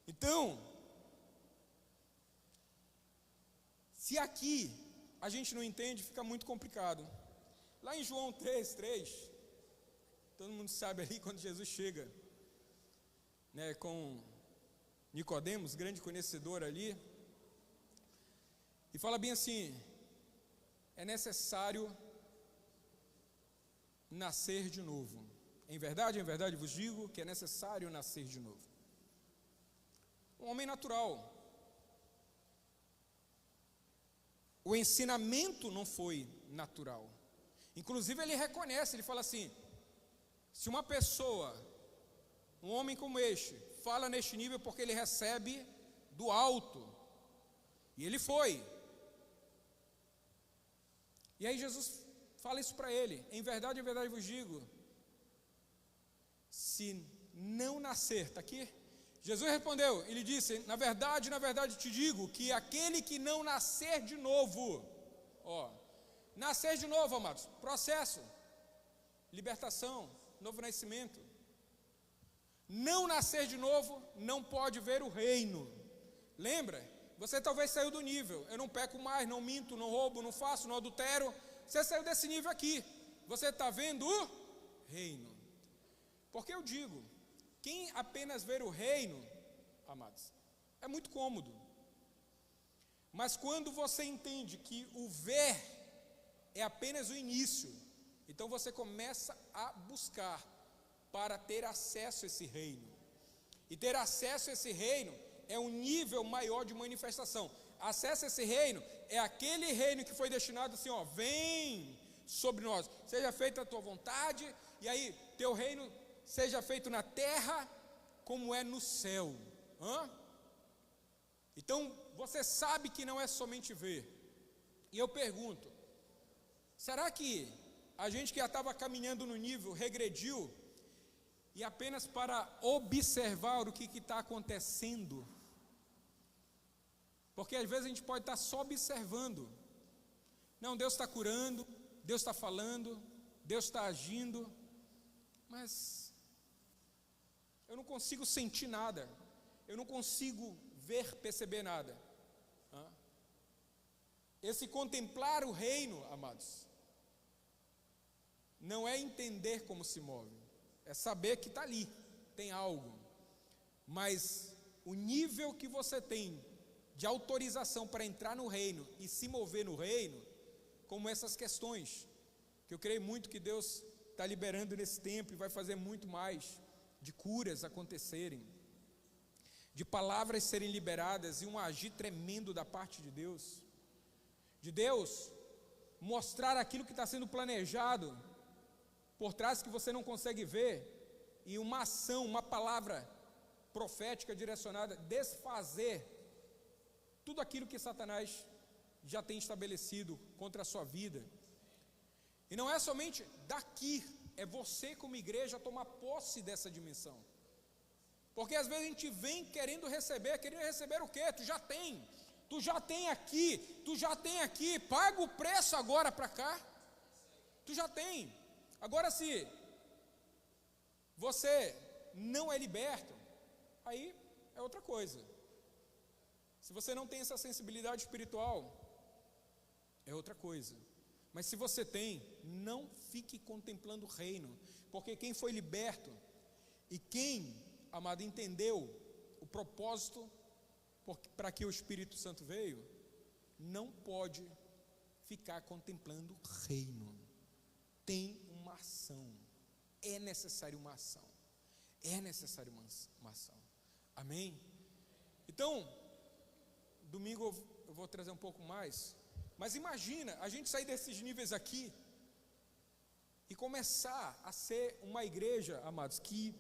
Então, se aqui a gente não entende, fica muito complicado. Lá em João 3:3, todo mundo sabe ali quando Jesus chega, né, com Nicodemos, grande conhecedor ali, e fala bem assim: é necessário nascer de novo. Em verdade vos digo que é necessário nascer de novo. Um homem natural. O ensinamento não foi natural. Inclusive ele reconhece, ele fala assim: se uma pessoa, um homem como este, fala neste nível porque ele recebe do alto, e ele foi. E aí Jesus fala isso para ele: em verdade vos digo, se não nascer, está aqui? Jesus respondeu, ele disse: na verdade te digo, que aquele que não nascer de novo, nascer de novo, amados, processo, libertação, novo nascimento. Não nascer de novo, não pode ver o reino. Lembra? Você talvez saiu do nível: eu não peco mais, não minto, não roubo, não faço, não adultero. Você saiu desse nível aqui. Você está vendo o reino. Porque eu digo, quem apenas ver o reino, amados, é muito cômodo. Mas quando você entende que o ver é apenas o início, então você começa a buscar para ter acesso a esse reino. E ter acesso a esse reino é um nível maior de manifestação. Acesso a esse reino é aquele reino que foi destinado assim, vem sobre nós. Seja feita a tua vontade, e aí teu reino seja feito na terra como é no céu. Então você sabe que não é somente ver. E eu pergunto: será que a gente que já estava caminhando no nível regrediu, e apenas para observar o que está acontecendo? Porque às vezes a gente pode estar só observando. Não, Deus está curando, Deus está falando, Deus está agindo, mas eu não consigo sentir nada, eu não consigo ver, perceber nada. Esse contemplar o reino, amados, não é entender como se move, é saber que está ali, tem algo. Mas o nível que você tem de autorização para entrar no reino e se mover no reino, como essas questões, que eu creio muito que Deus está liberando nesse tempo e vai fazer muito mais de curas acontecerem. de palavras serem liberadas e um agir tremendo da parte de Deus mostrar aquilo que está sendo planejado por trás que você não consegue ver, e uma ação, uma palavra profética direcionada, desfazer tudo aquilo que Satanás já tem estabelecido contra a sua vida. E não é somente daqui, é você como igreja tomar posse dessa dimensão. Porque às vezes a gente vem querendo receber o quê? Tu já tem aqui, paga o preço agora para cá, tu já tem. Agora se você não é liberto, aí é outra coisa. Se você não tem essa sensibilidade espiritual, é outra coisa. Mas se você tem, não fique contemplando o reino, porque quem foi liberto e quem, amado, entendeu o propósito para que o Espírito Santo veio, não pode ficar contemplando o reino. Tem uma ação, é necessário uma ação, uma ação. Amém? Então, domingo eu vou trazer um pouco mais, mas imagina a gente sair desses níveis aqui e começar a ser uma igreja, amados, que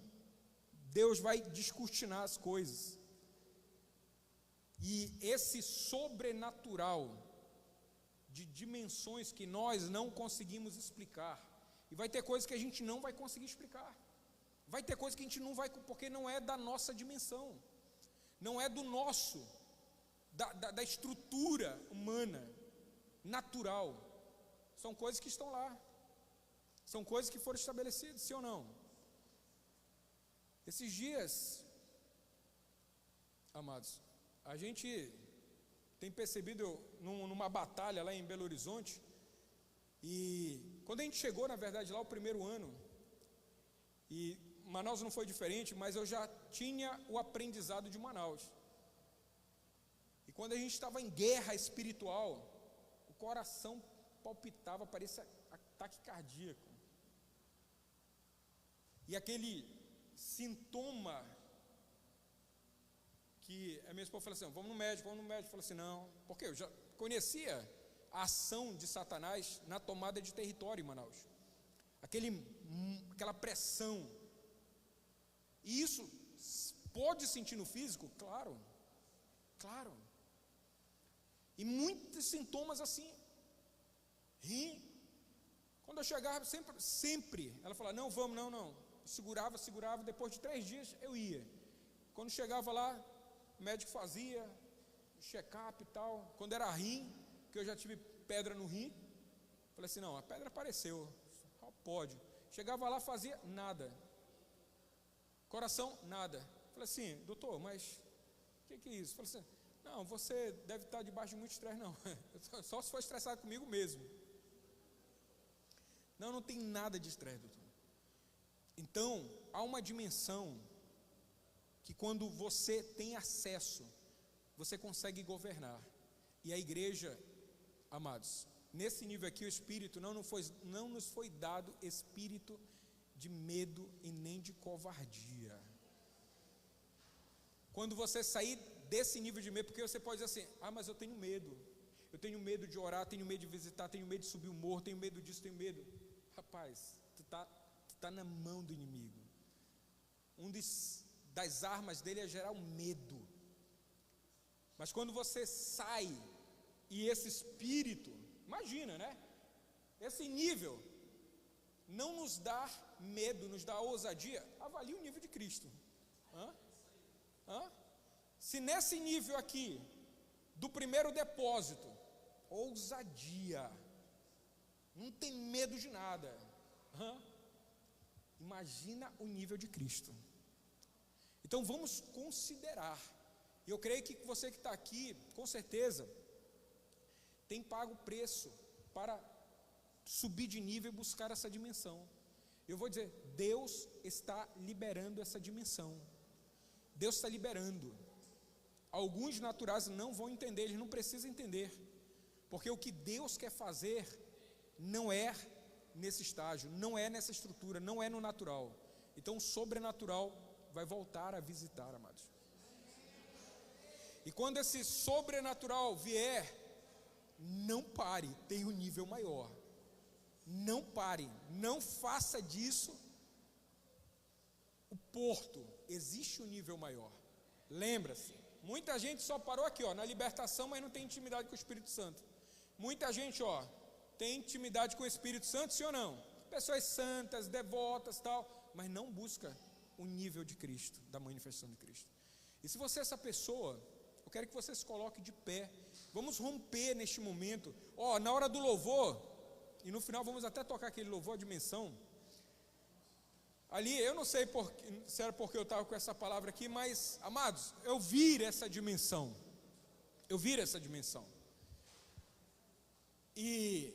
Deus vai descortinar as coisas, e esse sobrenatural de dimensões que nós não conseguimos explicar, e vai ter coisas que a gente não vai conseguir explicar, vai ter coisas que a gente não vai, porque não é da nossa dimensão, não é do nosso, da estrutura humana, natural. São coisas que estão lá, são coisas que foram estabelecidas, sim ou não? Esses dias, amados, a gente tem percebido numa batalha lá em Belo Horizonte, e quando a gente chegou, na verdade, lá o primeiro ano, e Manaus não foi diferente, mas eu já tinha o aprendizado de Manaus. E quando a gente estava em guerra espiritual, o coração palpitava, parecia ataque cardíaco. E aquele sintoma que a minha esposa falou assim: vamos no médico. Falou assim: não, porque eu já conhecia a ação de Satanás na tomada de território em Manaus, aquela pressão, e isso pode sentir no físico, claro, e muitos sintomas assim. Quando eu chegava, sempre ela falava: não, vamos, não, segurava, depois de 3 dias eu ia. Quando chegava lá, o médico fazia check-up e tal. Quando era rim, que eu já tive pedra no rim, falei assim: não, a pedra apareceu, pode. Chegava lá, fazia nada, coração, nada. Falei assim: doutor, mas o que é isso? Falei assim: não, você deve estar debaixo de muito estresse. Não, só se for estressado comigo mesmo. Não tem nada de estresse, doutor. Então, há uma dimensão que quando você tem acesso, você consegue governar. E a igreja, amados, nesse nível aqui, o Espírito não nos foi dado espírito de medo e nem de covardia. Quando você sair desse nível de medo, porque você pode dizer assim: ah, mas eu tenho medo de orar, tenho medo de visitar, tenho medo de subir o morro, tenho medo disso, tenho medo. Rapaz, tu tá na mão do inimigo. Das armas dele é gerar o medo. Mas quando você sai, e esse espírito, imagina, né? Esse nível não nos dá medo, nos dá ousadia. Avalie o nível de Cristo. Se nesse nível aqui, do primeiro depósito, ousadia, não tem medo de nada, imagina o nível de Cristo. Então vamos considerar. E eu creio que você que está aqui, com certeza, tem pago o preço para subir de nível e buscar essa dimensão. Eu vou dizer: Deus está liberando essa dimensão. Deus está liberando. Alguns naturais não vão entender, eles não precisam entender, porque o que Deus quer fazer não é nesse estágio, não é nessa estrutura, não é no natural. Então o sobrenatural vai voltar a visitar, amados. E quando esse sobrenatural vier, não pare, tem um nível maior. Não pare, não faça disso o porto, existe um nível maior. Lembra-se, muita gente só parou aqui, na libertação, mas não tem intimidade com o Espírito Santo. Muita gente, tem intimidade com o Espírito Santo, sim ou não? Pessoas santas, devotas, tal, mas não busca o nível de Cristo, da manifestação de Cristo. E se você é essa pessoa, eu quero que você se coloque de pé. Vamos romper neste momento. Na hora do louvor, e no final vamos até tocar aquele louvor, a dimensão. Ali, eu não sei se era porque eu estava com essa palavra aqui, mas, amados, eu vi essa dimensão. E,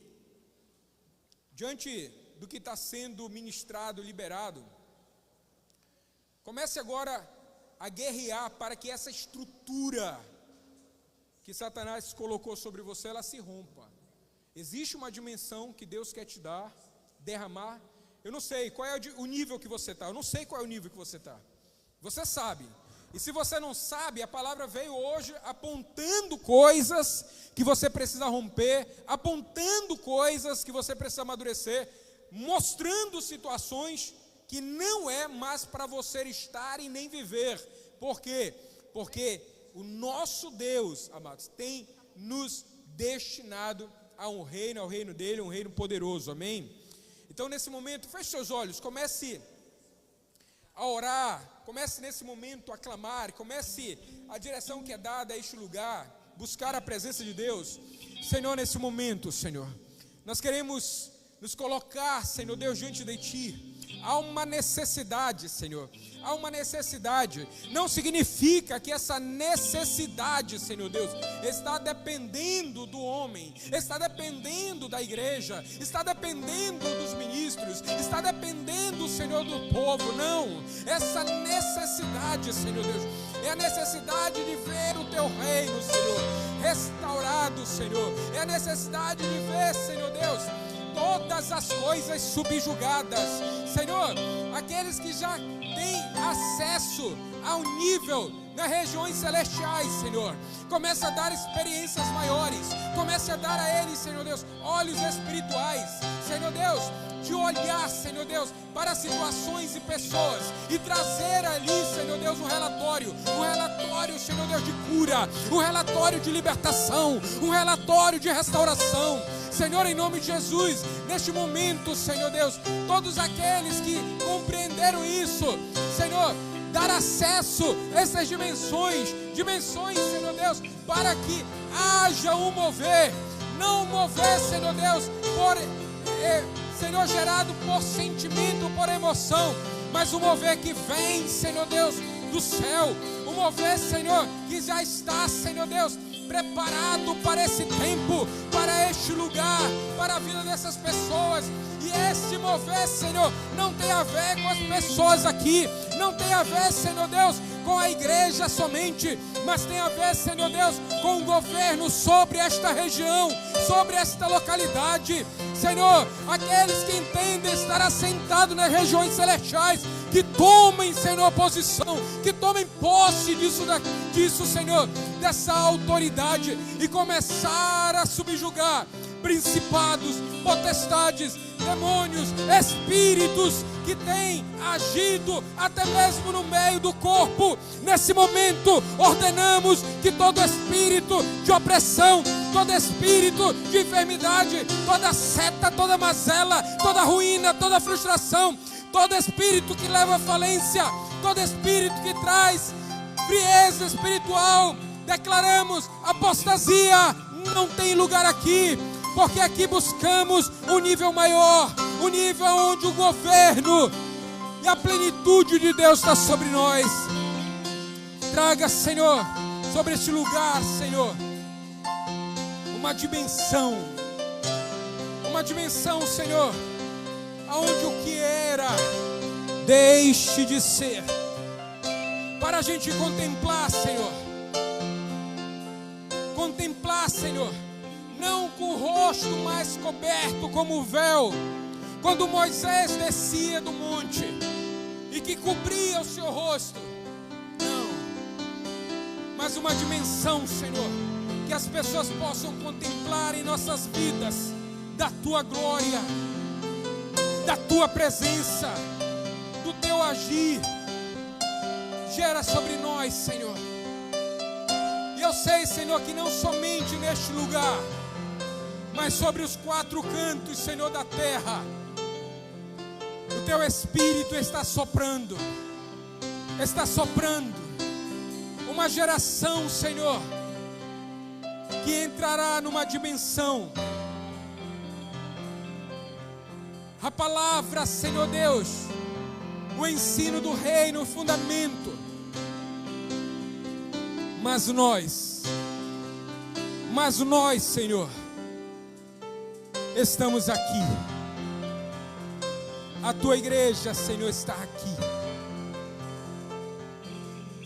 diante do que está sendo ministrado, liberado, comece agora a guerrear para que essa estrutura que Satanás colocou sobre você, ela se rompa. Existe uma dimensão que Deus quer te dar, derramar. Eu não sei qual é o nível que você está. Eu não sei qual é o nível que você está. Você sabe. E se você não sabe, a palavra veio hoje apontando coisas que você precisa romper, apontando coisas que você precisa amadurecer, mostrando situações que não é mais para você estar e nem viver. Por quê? Porque o nosso Deus, amados, tem nos destinado a um reino, ao reino dele, um reino poderoso, amém? Então nesse momento, feche seus olhos, comece a orar, comece nesse momento a clamar, comece a direção que é dada a este lugar, buscar a presença de Deus. Senhor, nesse momento, Senhor, nós queremos nos colocar, Senhor Deus, diante de Ti. Há uma necessidade, Senhor, há uma necessidade. Não significa que essa necessidade, Senhor Deus, está dependendo do homem, está dependendo da igreja, está dependendo dos ministros, está dependendo, Senhor, do povo. Não, essa necessidade, Senhor Deus, é a necessidade de ver o Teu reino, Senhor, restaurado, Senhor. É a necessidade de ver, Senhor Deus, todas as coisas subjugadas. Senhor, aqueles que já têm acesso ao nível nas regiões celestiais, Senhor, comece a dar experiências maiores, comece a dar a eles, Senhor Deus, olhos espirituais, Senhor Deus, de olhar, Senhor Deus, para situações e pessoas e trazer ali, Senhor Deus, um relatório, Senhor Deus, de cura, um relatório de libertação, um relatório de restauração. Senhor, em nome de Jesus, neste momento, Senhor Deus, todos aqueles que compreenderam isso, Senhor, dar acesso a essas dimensões, Senhor Deus, para que haja um mover, não um mover, Senhor Deus, Senhor, gerado por sentimento, por emoção, mas um mover que vem, Senhor Deus, do céu, um mover, Senhor, que já está, Senhor Deus, preparado para esse tempo, para este lugar, para a vida dessas pessoas. E esse mover, Senhor, não tem a ver com as pessoas aqui, não tem a ver, Senhor Deus, com a igreja somente, mas tem a ver, Senhor Deus, com o governo sobre esta região, sobre esta localidade. Senhor, aqueles que entendem estar assentados nas regiões celestiais, que tomem, Senhor, posição, que tomem posse disso, Senhor, dessa autoridade, e começar a subjugar principados, potestades, demônios, espíritos que têm agido até mesmo no meio do corpo. Nesse momento, ordenamos que todo espírito de opressão, todo espírito de enfermidade, toda seta, toda mazela, toda ruína, toda frustração, todo espírito que leva à falência, todo espírito que traz frieza espiritual, declaramos apostasia, não tem lugar aqui, porque aqui buscamos um nível maior, um nível onde o governo e a plenitude de Deus está sobre nós. Traga, Senhor, sobre este lugar, Senhor, uma dimensão, Senhor, aonde o que era deixe de ser, para a gente contemplar, Senhor, não com o rosto mais coberto como o véu, quando Moisés descia do monte e que cobria o seu rosto, não, mas uma dimensão, Senhor, que as pessoas possam contemplar em nossas vidas da Tua glória, da Tua presença, do Teu agir. Gera sobre nós, Senhor. E eu sei, Senhor, que não somente neste lugar, mas sobre os 4 cantos, Senhor, da terra, o Teu Espírito está soprando uma geração, Senhor, que entrará numa dimensão. A palavra, Senhor Deus, o ensino do reino, o fundamento. Mas nós, Senhor, estamos aqui. A Tua igreja, Senhor, está aqui.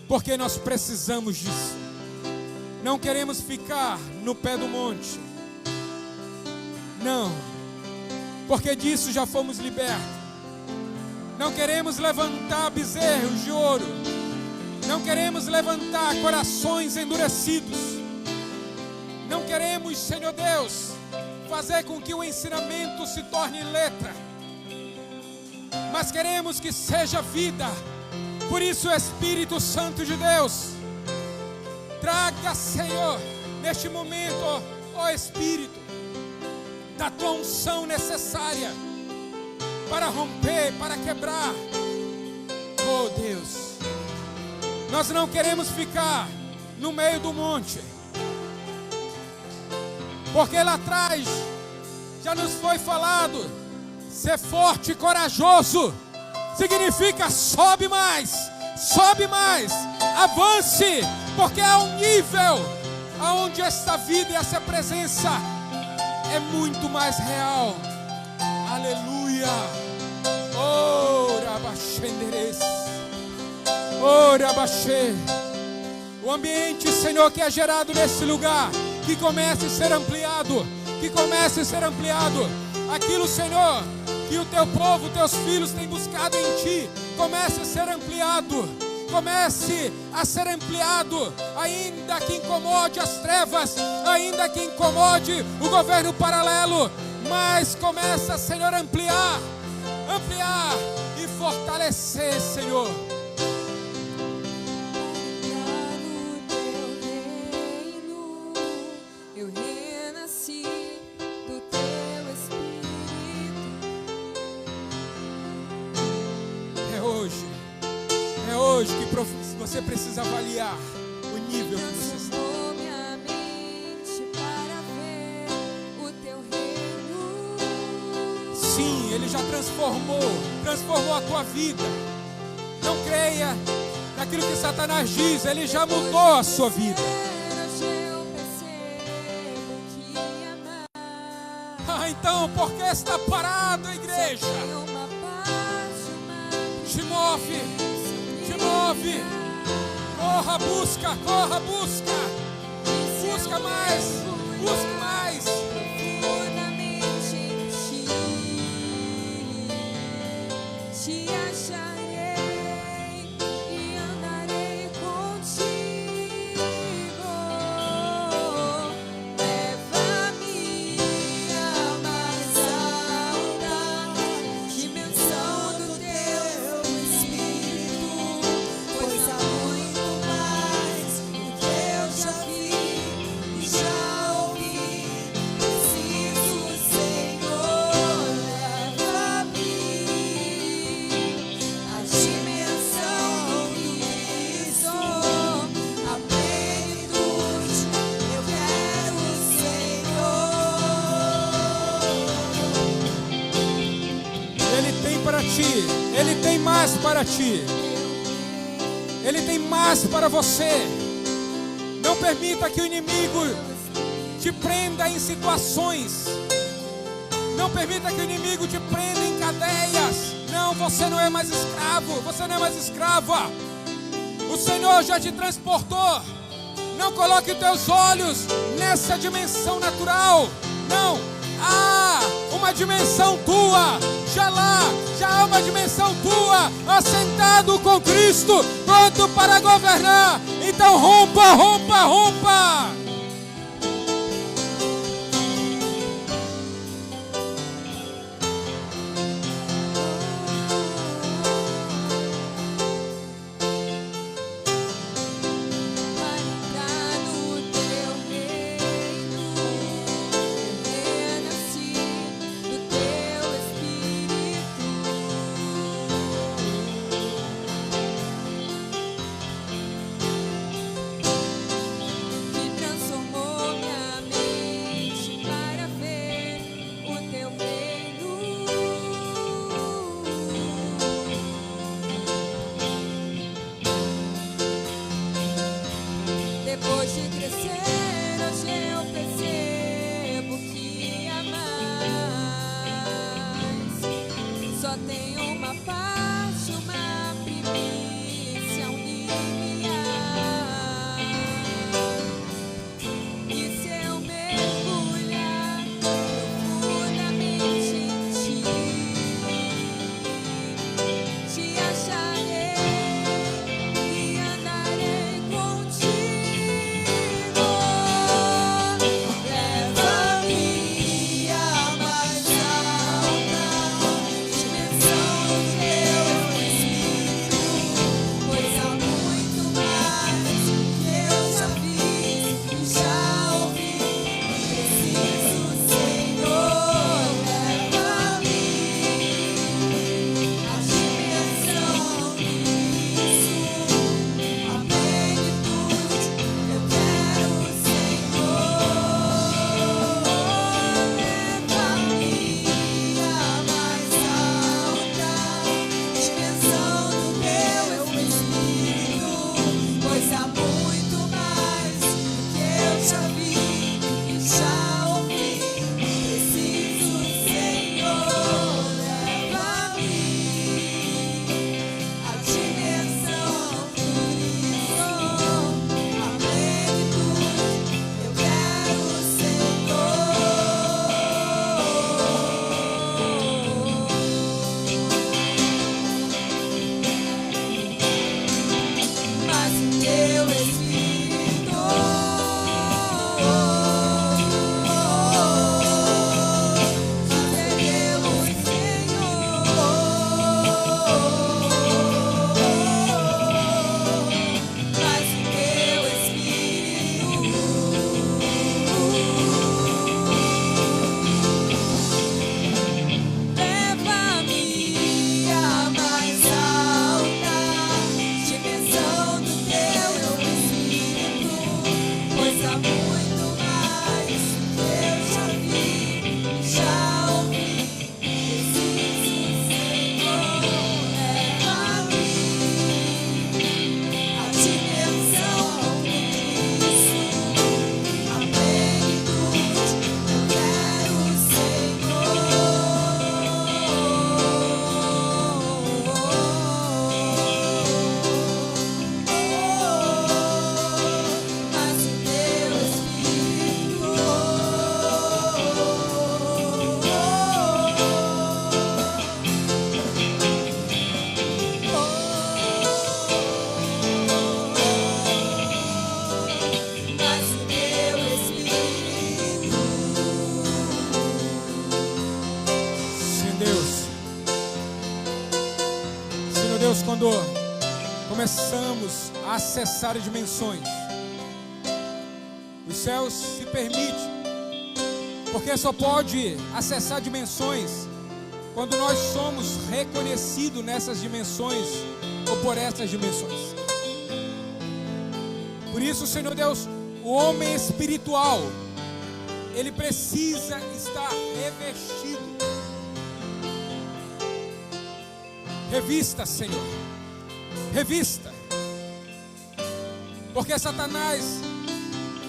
Porque nós precisamos disso. Não queremos ficar no pé do monte. Não. Porque disso já fomos libertos. Não queremos levantar bezerros de ouro. Não queremos levantar corações endurecidos. Não queremos, Senhor Deus, fazer com que o ensinamento se torne letra. Mas queremos que seja vida. Por isso, o Espírito Santo de Deus, traga, Senhor, neste momento, ó Espírito, da Tua unção necessária para romper, para quebrar. Oh Deus, nós não queremos ficar no meio do monte, porque lá atrás já nos foi falado: ser forte e corajoso significa sobe mais, avance, porque é um nível aonde esta vida e essa presença é muito mais real. Aleluia. Ora baixenderes, ora baixê. O ambiente, Senhor, que é gerado nesse lugar, que comece a ser ampliado, aquilo, Senhor, que o Teu povo, Teus filhos têm buscado em Ti, comece a ser ampliado, ainda que incomode as trevas, ainda que incomode o governo paralelo, mas começa, Senhor, a ampliar e fortalecer, Senhor. É hoje que você precisa avaliar o nível que você está. Minha mente para ver o Teu reino. Sim, Ele já transformou a tua vida. Não creia naquilo que Satanás diz, Ele já mudou a sua vida. Então, por que está parado, igreja? Te move. Corra, busca mais. Profundamente em Ti, Te acharei e andarei contigo. Leva-me a mais alta dimensão do Teu Espírito, pois há muito mais do que eu já vi e já ouvi. Preciso, Senhor, leva-me à dimensão do Cristo, a plenitude. Eu quero, Senhor. Ele tem para ti, Ele tem mais para ti, Ele tem mais para você. Não permita que o inimigo te prenda em situações. Não permita que o inimigo te prenda em cadeias. Não, você não é mais escravo, você não é mais escrava. O Senhor já te transportou. Não coloque os teus olhos nessa dimensão natural. Não, há uma dimensão tua. Já há uma dimensão tua, assentado com Cristo, pronto para governar. Então Então rompa, rompa, rompa. Depois de crescer, hoje eu percebo que há mais. Só tem uma parte, uma primícia, um limiar. E se eu mergulhar profundamente em ti, te acharei e andarei contigo. Leva-me à mais alta dimensão do teu Espírito, pois há muito mais que eu já vi e já ouvi. Preciso, Senhor, leva-me à dimensão do Cristo, a plenitude. Eu quero, Senhor, leva-me à mais alta dimensão do teu Espírito, pois há muito mais do que eu já vi e já ouvi. Preciso, Senhor, leva-me à dimensão do Cristo, a plenitude. Eu quero, Senhor, mas o teu Espírito, Deus, Senhor, mas o teu Espírito. Leva-me à mais alta dimensão do teu Espírito, pois há muito mais que eu já vi e já ouvi. Preciso, Senhor, leva-me à dimensão do Cristo, a plenitude. Eu quero, mas o teu Espírito, mas o teu Espírito. Senhor Deus, quando começamos a acessar dimensões, os céus se permitem, porque só pode acessar dimensões quando nós somos reconhecidos nessas dimensões ou por essas dimensões. Por isso, Senhor Deus, o homem espiritual, ele precisa estar revestido. Revista, Senhor, revista, porque Satanás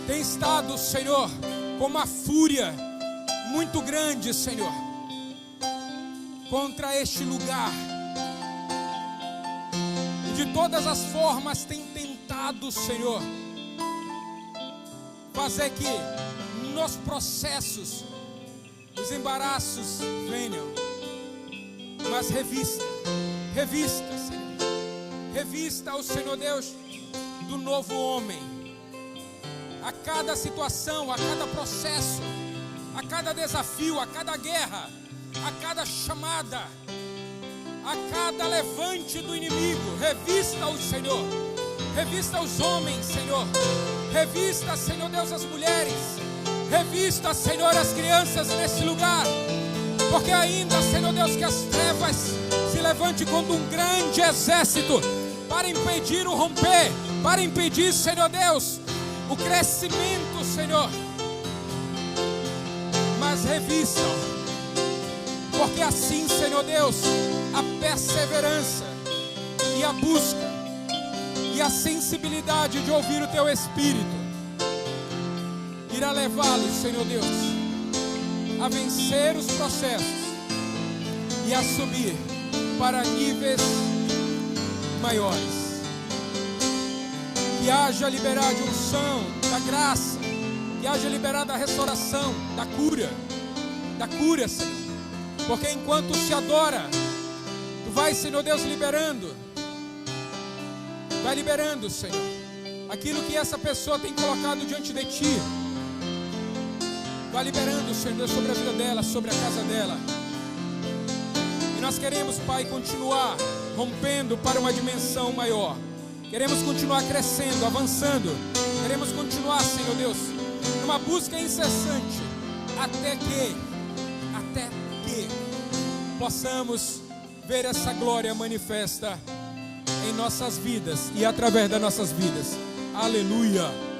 tem estado, Senhor, com uma fúria muito grande, Senhor, contra este lugar, e de todas as formas tem tentado, Senhor, fazer que nos processos os embaraços venham. Mas revista, Senhor, revista o Senhor Deus do novo homem. A cada situação, a cada processo, a cada desafio, a cada guerra, a cada chamada, a cada levante do inimigo, revista-os, Senhor. Revista os homens, Senhor. Revista, Senhor Deus, as mulheres. Revista, Senhor, as crianças nesse lugar. Porque ainda, Senhor Deus, que as trevas se levante como um grande exército para impedir o romper, para impedir, Senhor Deus, o crescimento, Senhor. Mas revistam, porque assim, Senhor Deus, a perseverança e a busca e a sensibilidade de ouvir o Teu Espírito irá levá-los, Senhor Deus, a vencer os processos e a subir para níveis maiores. Que haja liberada a unção da graça, que haja liberada a restauração da cura, Senhor. Porque enquanto se adora, Tu vai, Senhor Deus, liberando, Senhor, aquilo que essa pessoa tem colocado diante de Ti. Vai liberando, Senhor Deus, sobre a vida dela, sobre a casa dela. E nós queremos, Pai, continuar rompendo para uma dimensão maior. Queremos continuar crescendo, avançando. Queremos continuar, Senhor Deus, numa busca incessante, até que possamos ver essa glória manifesta em nossas vidas e através das nossas vidas. Aleluia.